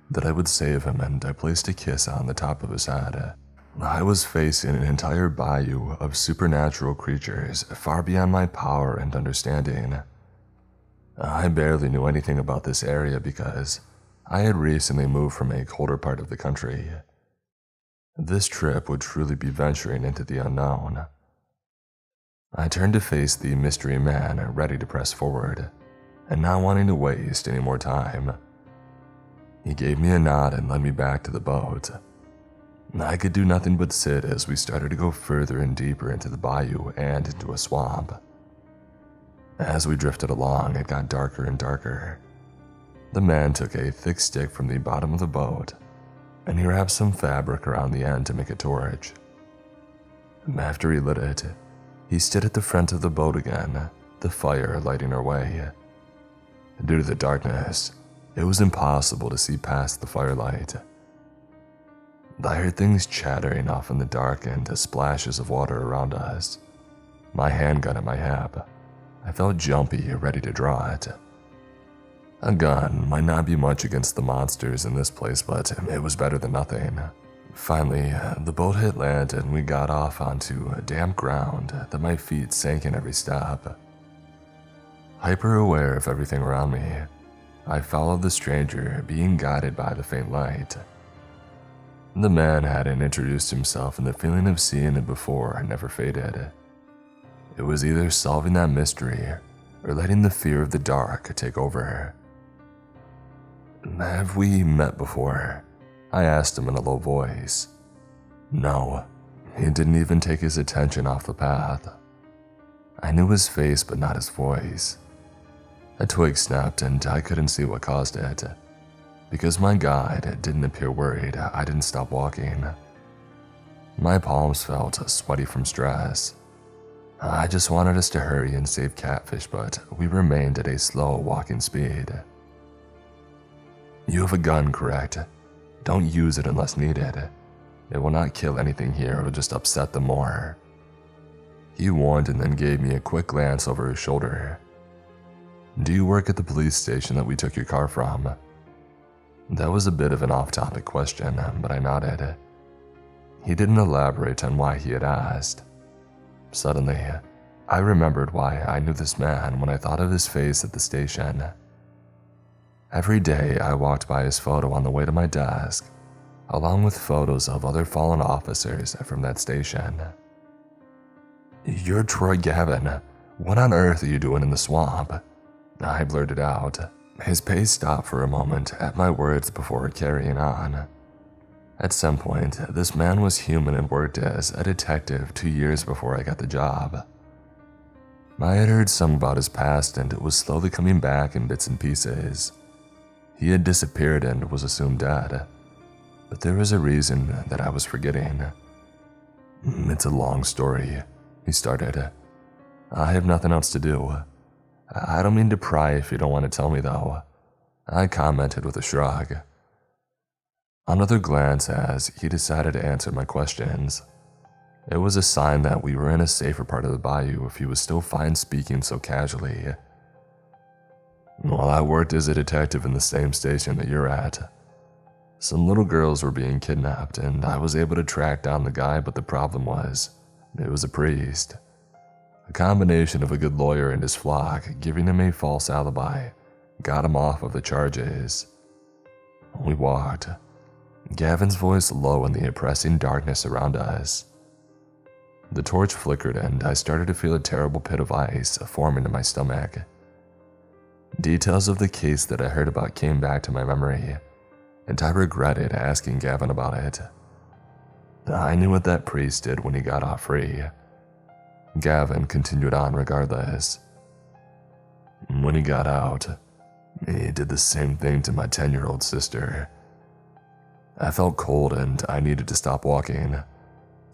that I would save him, and I placed a kiss on the top of his head. I was facing an entire bayou of supernatural creatures far beyond my power and understanding. I barely knew anything about this area because I had recently moved from a colder part of the country. This trip would truly be venturing into the unknown. I turned to face the mystery man, ready to press forward, and not wanting to waste any more time. He gave me a nod and led me back to the boat. I could do nothing but sit as we started to go further and deeper into the bayou and into a swamp. As we drifted along, it got darker and darker. The man took a thick stick from the bottom of the boat, and he wrapped some fabric around the end to make a torch. After he lit it, he stood at the front of the boat again, the fire lighting our way. Due to the darkness, it was impossible to see past the firelight. I heard things chattering off in the dark and splashes of water around us. My handgun at my hip. I felt jumpy, ready to draw it. A gun might not be much against the monsters in this place, but it was better than nothing. Finally, the boat hit land and we got off onto damp ground that my feet sank in every step. Hyper aware of everything around me, I followed the stranger, being guided by the faint light. The man hadn't introduced himself, and the feeling of seeing it before never faded. It was either solving that mystery or letting the fear of the dark take over. Have we met before? I asked him in a low voice. No, he didn't even take his attention off the path. I knew his face but not his voice. A twig snapped and I couldn't see what caused it. Because my guide didn't appear worried, I didn't stop walking. My palms felt sweaty from stress. I just wanted us to hurry and save Catfish, but we remained at a slow walking speed. You have a gun, correct? Don't use it unless needed. It will not kill anything here, it'll just upset them more. He warned and then gave me a quick glance over his shoulder. Do you work at the police station that we took your car from? That was a bit of an off-topic question, but I nodded. He didn't elaborate on why he had asked. Suddenly, I remembered why I knew this man when I thought of his face at the station. Every day I walked by his photo on the way to my desk, along with photos of other fallen officers from that station. You're Troy Gavin. What on earth are you doing in the swamp? I blurted out. His pace stopped for a moment at my words before carrying on. At some point, this man was human and worked as a detective 2 years before I got the job. I had heard some about his past and it was slowly coming back in bits and pieces. He had disappeared and was assumed dead, but there was a reason that I was forgetting. It's a long story, he started. I have nothing else to do. I don't mean to pry if you don't want to tell me though, I commented with a shrug. Another glance as he decided to answer my questions. It was a sign that we were in a safer part of the bayou if he was still fine speaking so casually. Well, I worked as a detective in the same station that you're at. Some little girls were being kidnapped and I was able to track down the guy, but the problem was, it was a priest. A combination of a good lawyer and his flock giving him a false alibi got him off of the charges. We walked, Gavin's voice low in the oppressing darkness around us. The torch flickered and I started to feel a terrible pit of ice forming in my stomach. Details of the case that I heard about came back to my memory, and I regretted asking Gavin about it. I knew what that priest did when he got off free. Gavin continued on regardless. When he got out, he did the same thing to my 10-year-old sister. I felt cold and I needed to stop walking.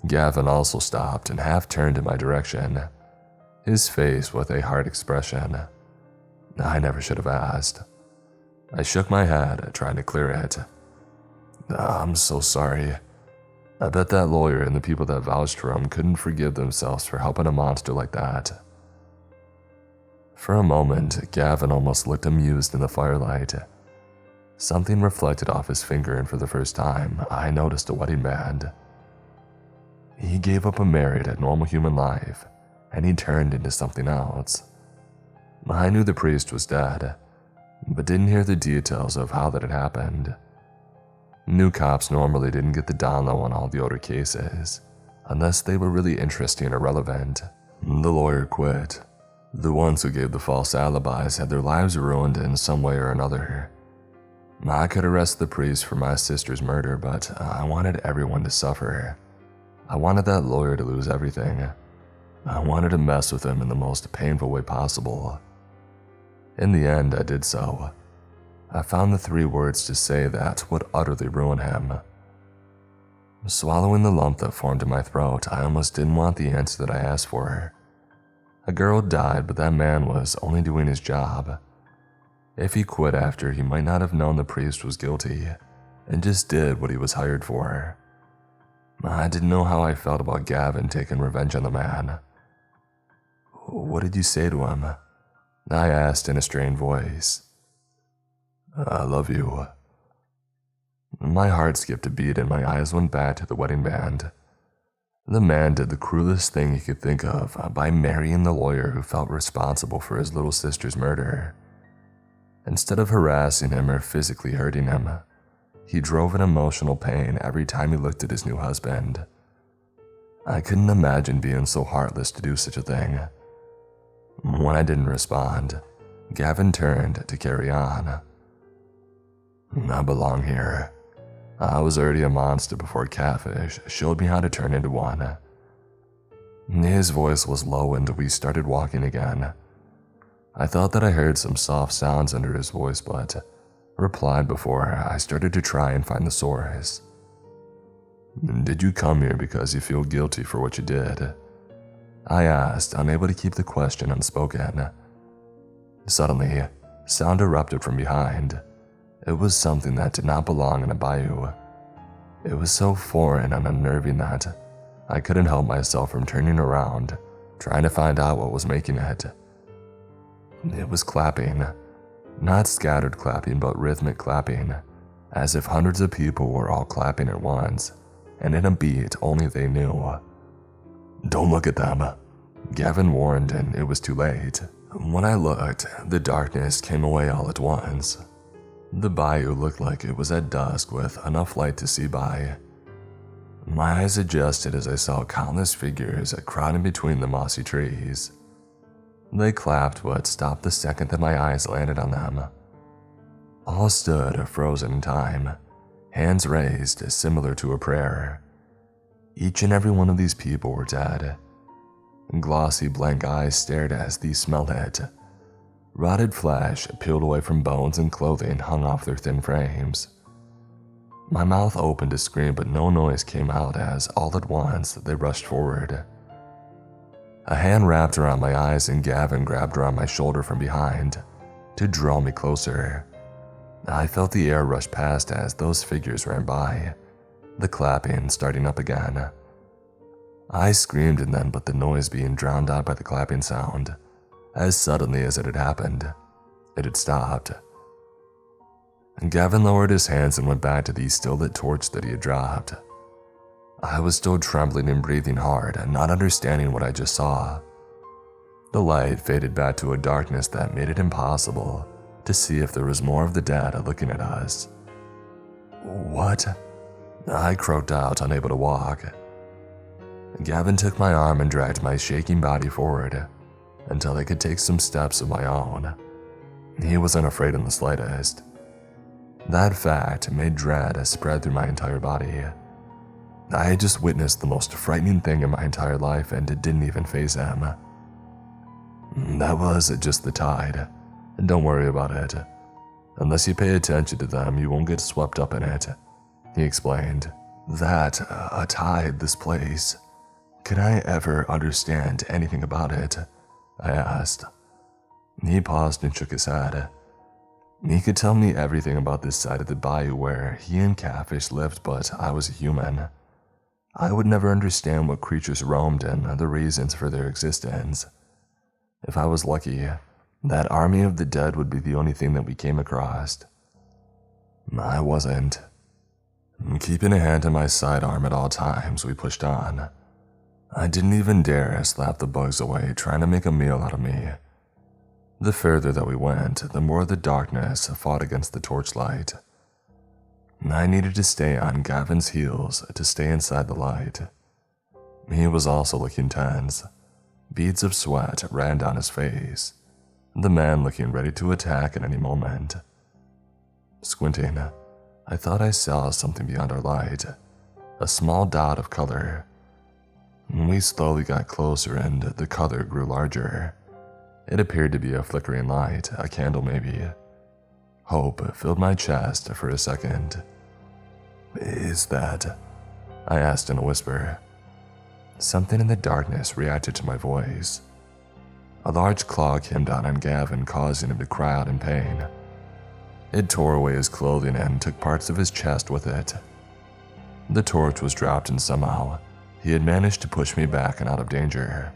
Gavin also stopped and half turned in my direction, his face with a hard expression. I never should have asked. I shook my head, trying to clear it. I'm so sorry. I bet that lawyer and the people that vouched for him couldn't forgive themselves for helping a monster like that. For a moment, Gavin almost looked amused in the firelight. Something reflected off his finger, and for the first time, I noticed a wedding band. He gave up a married, normal human life, and he turned into something else. I knew the priest was dead, but didn't hear the details of how that had happened. New cops normally didn't get the down low on all the older cases, unless they were really interesting or relevant. The lawyer quit. The ones who gave the false alibis had their lives ruined in some way or another. I could arrest the priest for my sister's murder, but I wanted everyone to suffer. I wanted that lawyer to lose everything. I wanted to mess with him in the most painful way possible. In the end, I did so. I found the 3 words to say that would utterly ruin him. Swallowing the lump that formed in my throat, I almost didn't want the answer that I asked for. A girl died, but that man was only doing his job. If he quit after, he might not have known the priest was guilty, and just did what he was hired for. I didn't know how I felt about Gavin taking revenge on the man. What did you say to him? I asked in a strained voice. I love you. My heart skipped a beat and my eyes went back to the wedding band. The man did the cruelest thing he could think of by marrying the lawyer who felt responsible for his little sister's murder. Instead of harassing him or physically hurting him, he drove an emotional pain every time he looked at his new husband. I couldn't imagine being so heartless to do such a thing. When I didn't respond, Gavin turned to carry on. I belong here. I was already a monster before Catfish showed me how to turn into one. His voice was low and we started walking again. I thought that I heard some soft sounds under his voice, but replied before I started to try and find the source. Did you come here because you feel guilty for what you did? I asked, unable to keep the question unspoken. Suddenly, sound erupted from behind. It was something that did not belong in a bayou. It was so foreign and unnerving that I couldn't help myself from turning around, trying to find out what was making it. It was clapping. Not scattered clapping, but rhythmic clapping, as if hundreds of people were all clapping at once, and in a beat only they knew. Don't look at them, Gavin warned, and it was too late. When I looked, the darkness came away all at once. The bayou looked like it was at dusk with enough light to see by. My eyes adjusted as I saw countless figures crowding between the mossy trees. They clapped but stopped the second that my eyes landed on them. All stood frozen in time, hands raised similar to a prayer. Each and every one of these people were dead. Glossy blank eyes stared as these smelled it. Rotted flesh peeled away from bones and clothing hung off their thin frames. My mouth opened to scream, but no noise came out as all at once they rushed forward. A hand wrapped around my eyes and Gavin grabbed around my shoulder from behind to draw me closer. I felt the air rush past as those figures ran by, the clapping starting up again. I screamed and then, but the noise being drowned out by the clapping sound. As suddenly as it had happened, it had stopped. Gavin lowered his hands and went back to the still lit torch that he had dropped. I was still trembling and breathing hard and not understanding what I just saw. The light faded back to a darkness that made it impossible to see if there was more of the dead looking at us. "What?" I croaked out, unable to walk. Gavin took my arm and dragged my shaking body forward until I could take some steps of my own. He wasn't afraid in the slightest. That fact made dread spread through my entire body. I had just witnessed the most frightening thing in my entire life, and it didn't even faze him. "That was just the tide. Don't worry about it. Unless you pay attention to them, you won't get swept up in it," he explained. "That, a tide, this place. Could I ever understand anything about it?" I asked. He paused and shook his head. He could tell me everything about this side of the bayou where he and Catfish lived, but I was a human. I would never understand what creatures roamed and the reasons for their existence. If I was lucky, that army of the dead would be the only thing that we came across. I wasn't. Keeping a hand on my sidearm at all times, we pushed on. I didn't even dare slap the bugs away, trying to make a meal out of me. The further that we went, the more the darkness fought against the torchlight. I needed to stay on Gavin's heels to stay inside the light. He was also looking tense. Beads of sweat ran down his face, the man looking ready to attack at any moment. Squinting, I thought I saw something beyond our light, a small dot of color. We slowly got closer and the color grew larger. It appeared to be a flickering light, a candle maybe. Hope filled my chest for a second. "Is that?" I asked in a whisper. Something in the darkness reacted to my voice. A large claw came down on Gavin, causing him to cry out in pain. It tore away his clothing and took parts of his chest with it. The torch was dropped and somehow he had managed to push me back and out of danger.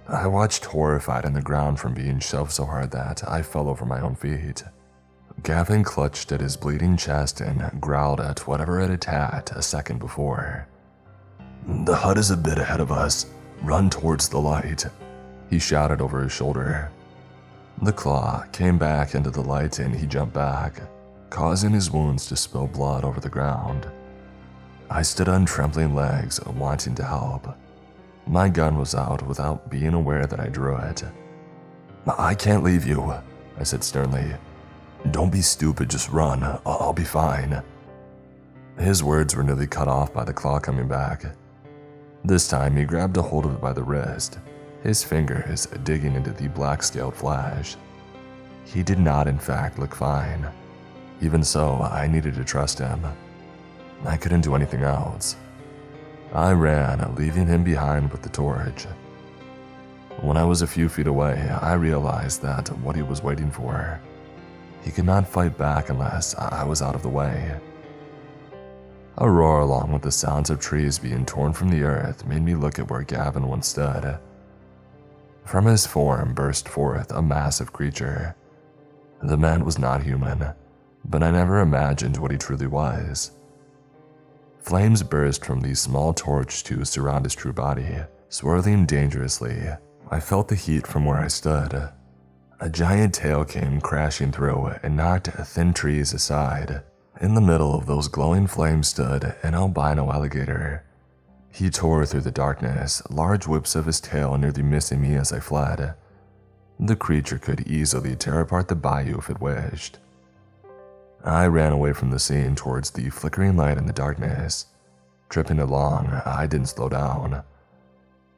I watched horrified on the ground from being shoved so hard that I fell over my own feet. Gavin clutched at his bleeding chest and growled at whatever had attacked a second before. "The hut is a bit ahead of us. Run towards the light," he shouted over his shoulder. The claw came back into the light and he jumped back, causing his wounds to spill blood over the ground. I stood on trembling legs, wanting to help. My gun was out without being aware that I drew it. "I can't leave you," I said sternly. "Don't be stupid, just run. I'll be fine." His words were nearly cut off by the claw coming back. This time he grabbed a hold of it by the wrist, his fingers digging into the black-scaled flesh. He did not in fact look fine. Even so, I needed to trust him. I couldn't do anything else. I ran, leaving him behind with the torch. When I was a few feet away, I realized that what he was waiting for. He could not fight back unless I was out of the way. A roar along with the sounds of trees being torn from the earth made me look at where Gavin once stood. From his form burst forth a massive creature. The man was not human, but I never imagined what he truly was. Flames burst from these small torch to surround his true body, swirling dangerously. I felt the heat from where I stood. A giant tail came crashing through and knocked thin trees aside. In the middle of those glowing flames stood an albino alligator. He tore through the darkness, large whips of his tail nearly missing me as I fled. The creature could easily tear apart the bayou if it wished. I ran away from the scene towards the flickering light in the darkness. Tripping along, I didn't slow down.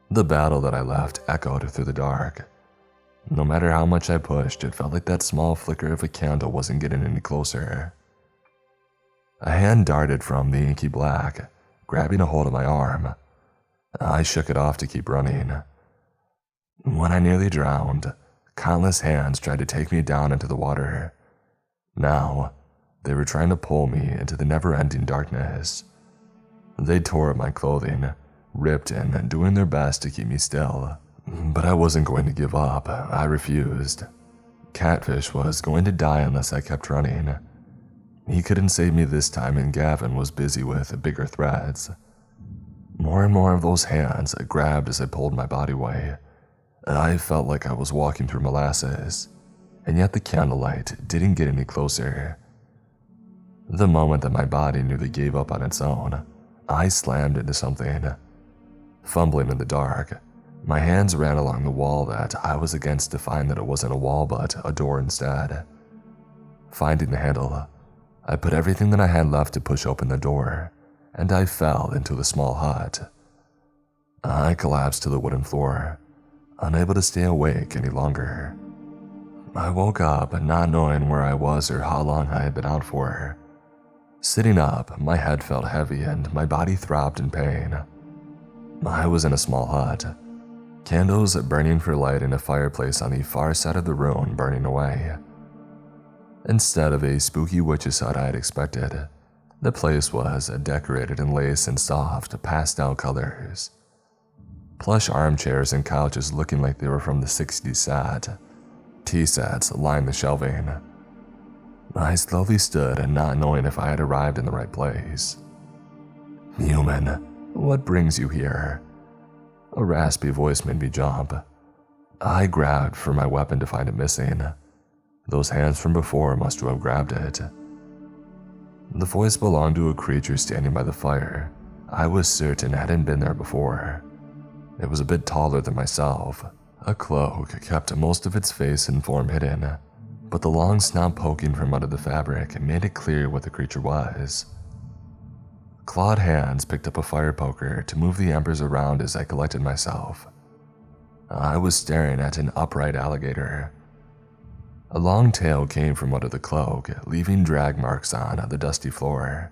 The battle that I left echoed through the dark. No matter how much I pushed, it felt like that small flicker of a candle wasn't getting any closer. A hand darted from the inky black, grabbing a hold of my arm. I shook it off to keep running. When I nearly drowned, countless hands tried to take me down into the water. Now, they were trying to pull me into the never-ending darkness. They tore at my clothing, ripped and doing their best to keep me still. But I wasn't going to give up. I refused. Catfish was going to die unless I kept running. He couldn't save me this time, and Gavin was busy with bigger threats. More and more of those hands grabbed as I pulled my body away. I felt like I was walking through molasses, and yet the candlelight didn't get any closer. The moment that my body nearly gave up on its own, I slammed into something. Fumbling in the dark, my hands ran along the wall that I was against to find that it wasn't a wall but a door instead. Finding the handle, I put everything that I had left to push open the door, and I fell into the small hut. I collapsed to the wooden floor, unable to stay awake any longer. I woke up not knowing where I was or how long I had been out for. Sitting up, my head felt heavy and my body throbbed in pain. I was in a small hut, candles burning for light and a fireplace on the far side of the room burning away. Instead of a spooky witch's hut I had expected, the place was decorated in lace and soft, pastel colors. Plush armchairs and couches looking like they were from the 60s sat. Tea sets lined the shelving. I slowly stood, not knowing if I had arrived in the right place. "Human, what brings you here?" A raspy voice made me jump. I grabbed for my weapon to find it missing. Those hands from before must have grabbed it. The voice belonged to a creature standing by the fire. I was certain hadn't been there before. It was a bit taller than myself. A cloak kept most of its face and form hidden, but the long snout poking from under the fabric made it clear what the creature was. Clawed hands picked up a fire poker to move the embers around as I collected myself. I was staring at an upright alligator. A long tail came from under the cloak, leaving drag marks on the dusty floor.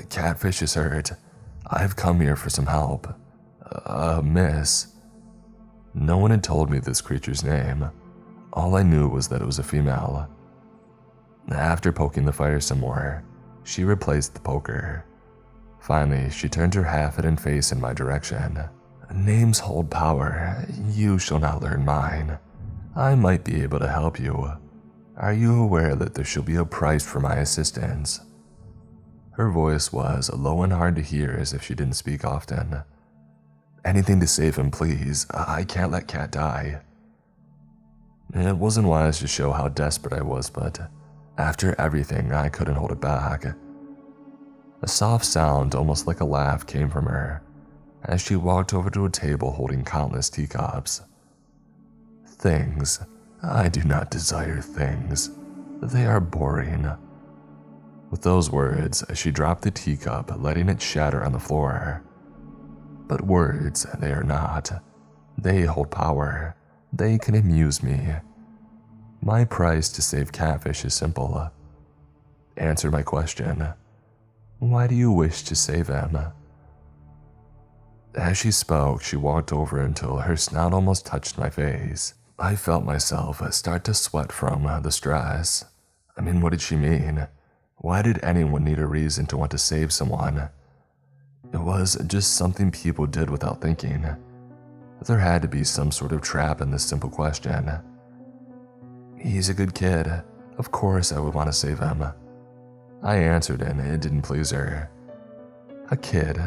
Catfish is hurt. I've come here for some help. Miss." No one had told me this creature's name. All I knew was that it was a female. After poking the fire some more, she replaced the poker. Finally, she turned her half-hidden face in my direction. "Names hold power. You shall not learn mine. I might be able to help you. Are you aware that there shall be a price for my assistance?" Her voice was low and hard to hear as if she didn't speak often. "Anything to save him, please. I can't let Cat die." It wasn't wise to show how desperate I was, but after everything, I couldn't hold it back. A soft sound, almost like a laugh, came from her as she walked over to a table holding countless teacups. "Things. I do not desire things. They are boring." With those words, she dropped the teacup, letting it shatter on the floor. But words, they are not. They hold power. They can amuse me. My price to save Catfish is simple. Answer my question. Why do you wish to save him? As she spoke, she walked over until her snout almost touched my face. I felt myself start to sweat from the stress. I mean, what did she mean? Why did anyone need a reason to want to save someone? It was just something people did without thinking. There had to be some sort of trap in this simple question. He's a good kid. Of course I would want to save him. I answered and it didn't please her. A kid?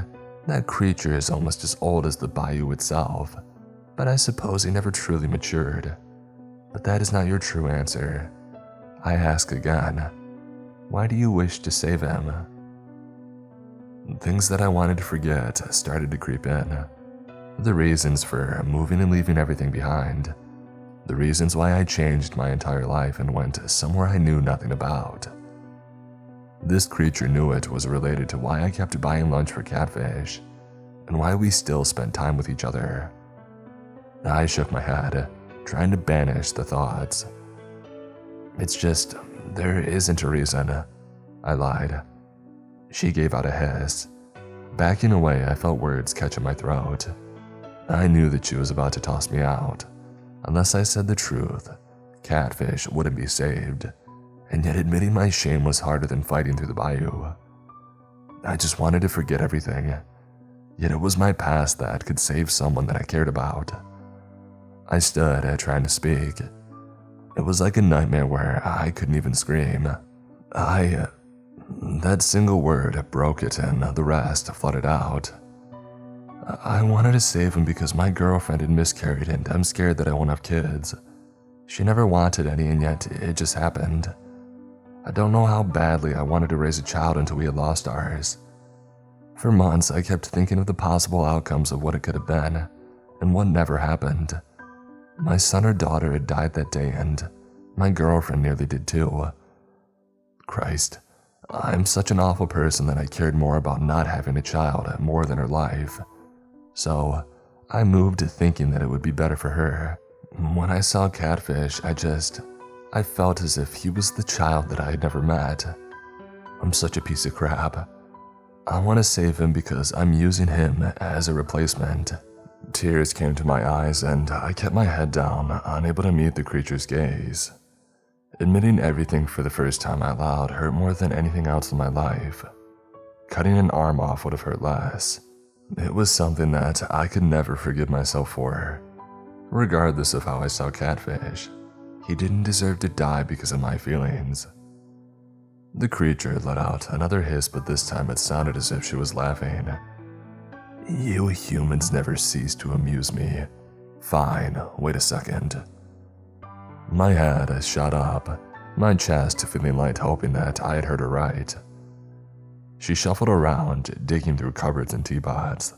That creature is almost as old as the Bayou itself, but I suppose he never truly matured. But that is not your true answer. I ask again, why do you wish to save him? Things that I wanted to forget started to creep in. The reasons for moving and leaving everything behind. The reasons why I changed my entire life and went somewhere I knew nothing about. This creature knew it was related to why I kept buying lunch for Catfish, and why we still spent time with each other. I shook my head, trying to banish the thoughts. It's just, there isn't a reason, I lied. She gave out a hiss. Backing away, I felt words catch in my throat. I knew that she was about to toss me out. Unless I said the truth, Catfish wouldn't be saved. And yet admitting my shame was harder than fighting through the bayou. I just wanted to forget everything, yet it was my past that could save someone that I cared about. I stood, trying to speak. It was like a nightmare where I couldn't even scream. That single word broke it and the rest flooded out. I wanted to save him because my girlfriend had miscarried and I'm scared that I won't have kids. She never wanted any and yet it just happened. I don't know how badly I wanted to raise a child until we had lost ours. For months, I kept thinking of the possible outcomes of what it could have been, and what never happened. My son or daughter had died that day, and my girlfriend nearly did too. Christ, I'm such an awful person that I cared more about not having a child more than her life. So, I moved to thinking that it would be better for her. When I saw Catfish, I felt as if he was the child that I had never met. I'm such a piece of crap. I want to save him because I'm using him as a replacement. Tears came to my eyes and I kept my head down, unable to meet the creature's gaze. Admitting everything for the first time out loud hurt more than anything else in my life. Cutting an arm off would have hurt less. It was something that I could never forgive myself for. Regardless of how I saw Catfish, he didn't deserve to die because of my feelings. The creature let out another hiss, but this time it sounded as if she was laughing. You humans never cease to amuse me. Fine, wait a second. My head shot up, my chest feeling light, hoping that I had heard her right. She shuffled around, digging through cupboards and teapots,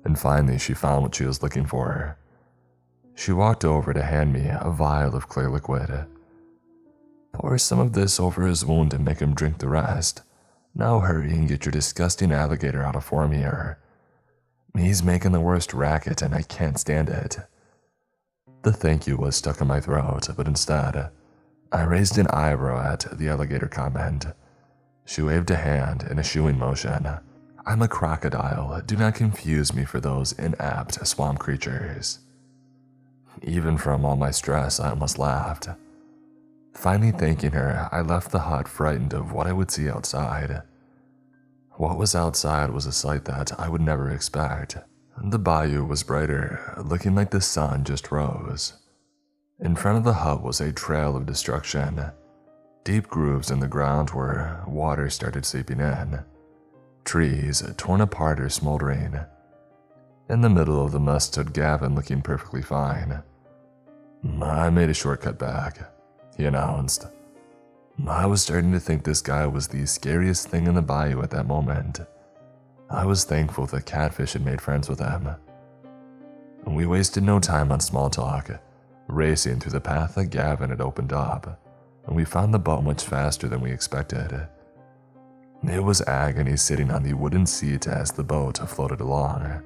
and finally she found what she was looking for. She walked over to hand me a vial of clear liquid. Pour some of this over his wound and make him drink the rest. Now hurry and get your disgusting alligator out of form here. He's making the worst racket and I can't stand it. The thank you was stuck in my throat, but instead, I raised an eyebrow at the alligator comment. She waved a hand in a shooing motion. I'm a crocodile, do not confuse me for those inapt swamp creatures. Even from all my stress, I almost laughed. Finally thanking her, I left the hut frightened of what I would see outside. What was outside was a sight that I would never expect. The bayou was brighter, looking like the sun just rose. In front of the hut was a trail of destruction. Deep grooves in the ground where water started seeping in. Trees torn apart or smoldering. In the middle of the mess stood Gavin, looking perfectly fine. I made a shortcut back, he announced. I was starting to think this guy was the scariest thing in the bayou at that moment. I was thankful that Catfish had made friends with him. We wasted no time on small talk, racing through the path that Gavin had opened up, and we found the boat much faster than we expected. It was agony sitting on the wooden seat as the boat floated along.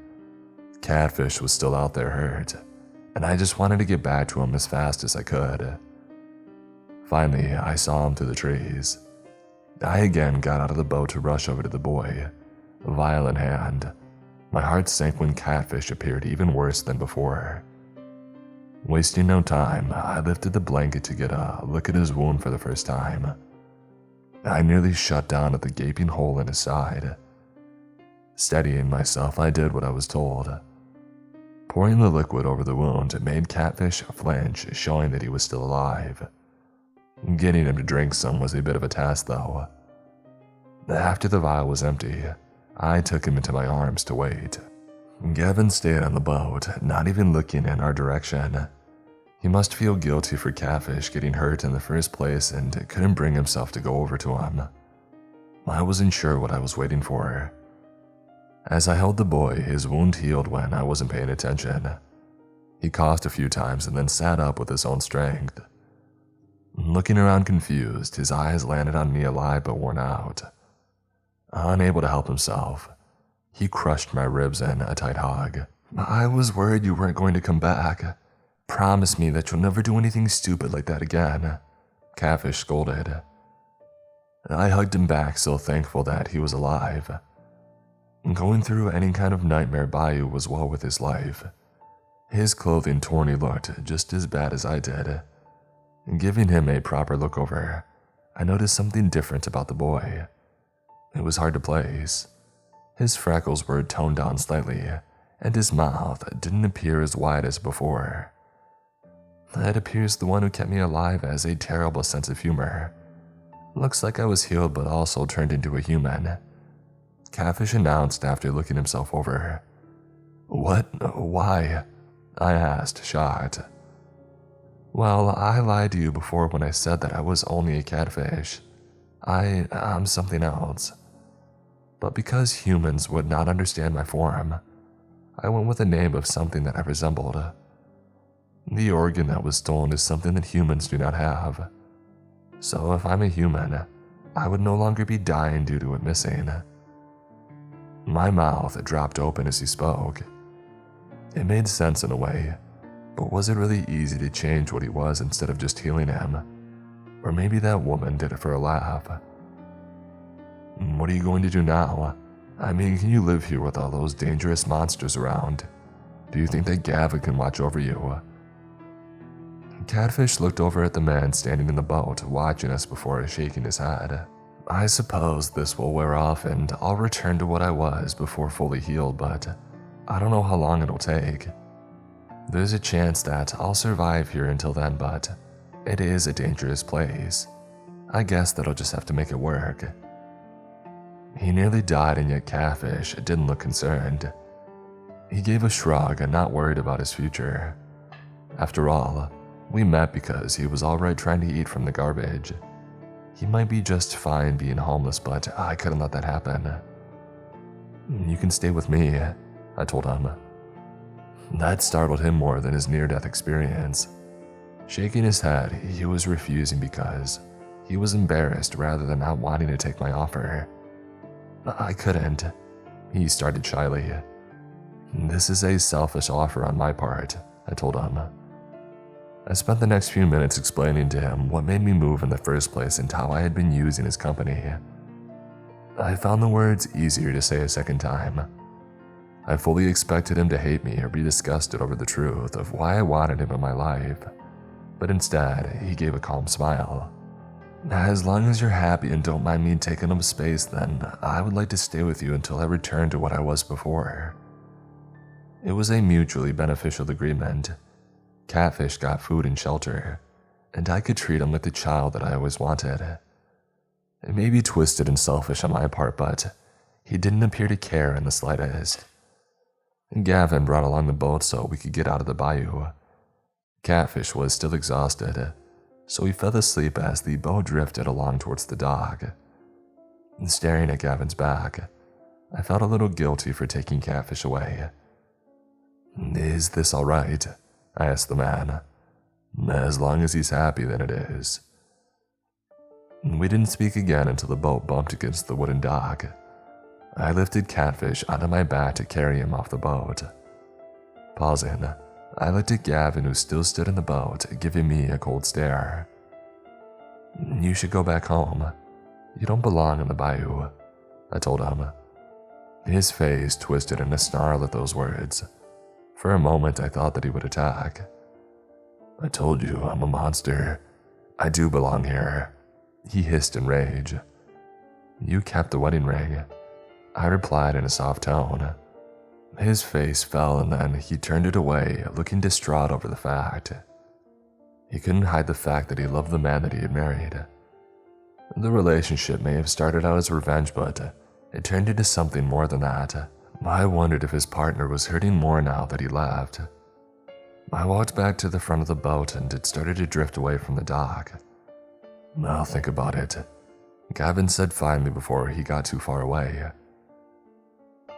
Catfish was still out there hurt, and I just wanted to get back to him as fast as I could. Finally, I saw him through the trees. I again got out of the boat to rush over to the boy, vial in hand. My heart sank when Catfish appeared even worse than before. Wasting no time, I lifted the blanket to get a look at his wound for the first time. I nearly shut down at the gaping hole in his side. Steadying myself, I did what I was told. Pouring the liquid over the wound made Catfish flinch, showing that he was still alive. Getting him to drink some was a bit of a task, though. After the vial was empty, I took him into my arms to wait. Gavin stayed on the boat, not even looking in our direction. He must feel guilty for Catfish getting hurt in the first place and couldn't bring himself to go over to him. I wasn't sure what I was waiting for. As I held the boy, his wound healed when I wasn't paying attention. He coughed a few times and then sat up with his own strength. Looking around confused, his eyes landed on me, alive but worn out. Unable to help himself, he crushed my ribs in a tight hug. I was worried you weren't going to come back. Promise me that you'll never do anything stupid like that again, Catfish scolded. I hugged him back, so thankful that he was alive. Going through any kind of nightmare Bayou was well with his life. His clothing torn, he looked just as bad as I did. Giving him a proper look over, I noticed something different about the boy. It was hard to place. His freckles were toned down slightly, and his mouth didn't appear as wide as before. It appears the one who kept me alive has a terrible sense of humor. Looks like I was healed but also turned into a human, Catfish announced after looking himself over. What? Why? I asked, shocked. Well, I lied to you before when I said that I was only a catfish. I'm something else. But because humans would not understand my form, I went with the name of something that I resembled. The organ that was stolen is something that humans do not have. So if I'm a human, I would no longer be dying due to it missing. My mouth dropped open as he spoke. It made sense in a way, but was it really easy to change what he was instead of just healing him? Or maybe that woman did it for a laugh. What are you going to do now? I mean, can you live here with all those dangerous monsters around? Do you think that Gavin can watch over you? Catfish looked over at the man standing in the boat, watching us before shaking his head. I suppose this will wear off and I'll return to what I was before fully healed, but I don't know how long it'll take. There's a chance that I'll survive here until then, but it is a dangerous place. I guess that I'll just have to make it work. He nearly died, and yet Catfish didn't look concerned. He gave a shrug and not worried about his future. After all, we met because he was alright trying to eat from the garbage. He might be just fine being homeless, but I couldn't let that happen. You can stay with me, I told him. That startled him more than his near-death experience. Shaking his head, he was refusing because he was embarrassed rather than not wanting to take my offer. I couldn't, he started shyly. This is a selfish offer on my part, I told him. I spent the next few minutes explaining to him what made me move in the first place and how I had been using his company. I found the words easier to say a second time. I fully expected him to hate me or be disgusted over the truth of why I wanted him in my life, but instead, he gave a calm smile. As long as you're happy and don't mind me taking up space, then I would like to stay with you until I return to what I was before. It was a mutually beneficial agreement. Catfish got food and shelter, and I could treat him like the child that I always wanted. It may be twisted and selfish on my part, but he didn't appear to care in the slightest. Gavin brought along the boat so we could get out of the bayou. Catfish was still exhausted, so he fell asleep as the boat drifted along towards the dock. Staring at Gavin's back, I felt a little guilty for taking Catfish away. Is this all right? I asked the man. As long as he's happy, then it is. We didn't speak again until the boat bumped against the wooden dock. I lifted Catfish onto my back to carry him off the boat. Pausing, I looked at Gavin, who still stood in the boat, giving me a cold stare. You should go back home. You don't belong in the bayou, I told him. His face twisted in a snarl at those words. For a moment, I thought that he would attack. I told you I'm a monster. I do belong here, he hissed in rage. You kept the wedding ring, I replied in a soft tone. His face fell and then he turned it away, looking distraught over the fact. He couldn't hide the fact that he loved the man that he had married. The relationship may have started out as revenge, but it turned into something more than that. I wondered if his partner was hurting more now that he left. I walked back to the front of the boat and it started to drift away from the dock. I'll think about it, Gavin said finally before he got too far away.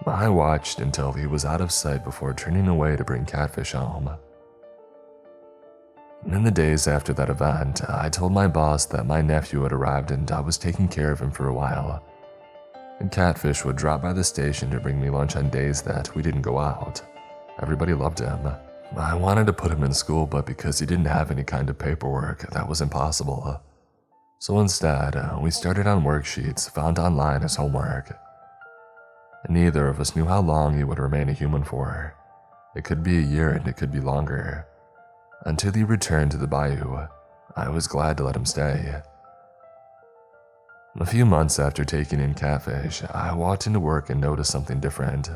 I watched until he was out of sight before turning away to bring Catfish home. In the days after that event, I told my boss that my nephew had arrived and I was taking care of him for a while. And Catfish would drop by the station to bring me lunch on days that we didn't go out. Everybody loved him. I wanted to put him in school, but because he didn't have any kind of paperwork, that was impossible. So instead, we started on worksheets found online as homework. Neither of us knew how long he would remain a human for. It could be a year and it could be longer. Until he returned to the bayou, I was glad to let him stay. A few months after taking in Catfish, I walked into work and noticed something different.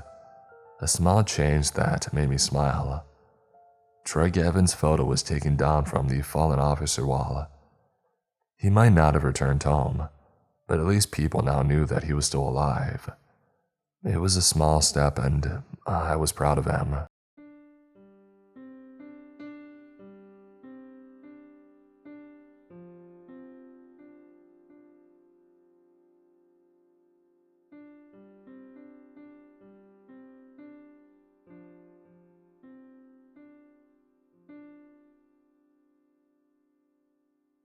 A small change that made me smile. Troy Gavin's photo was taken down from the fallen officer wall. He might not have returned home, but at least people now knew that he was still alive. It was a small step and I was proud of him.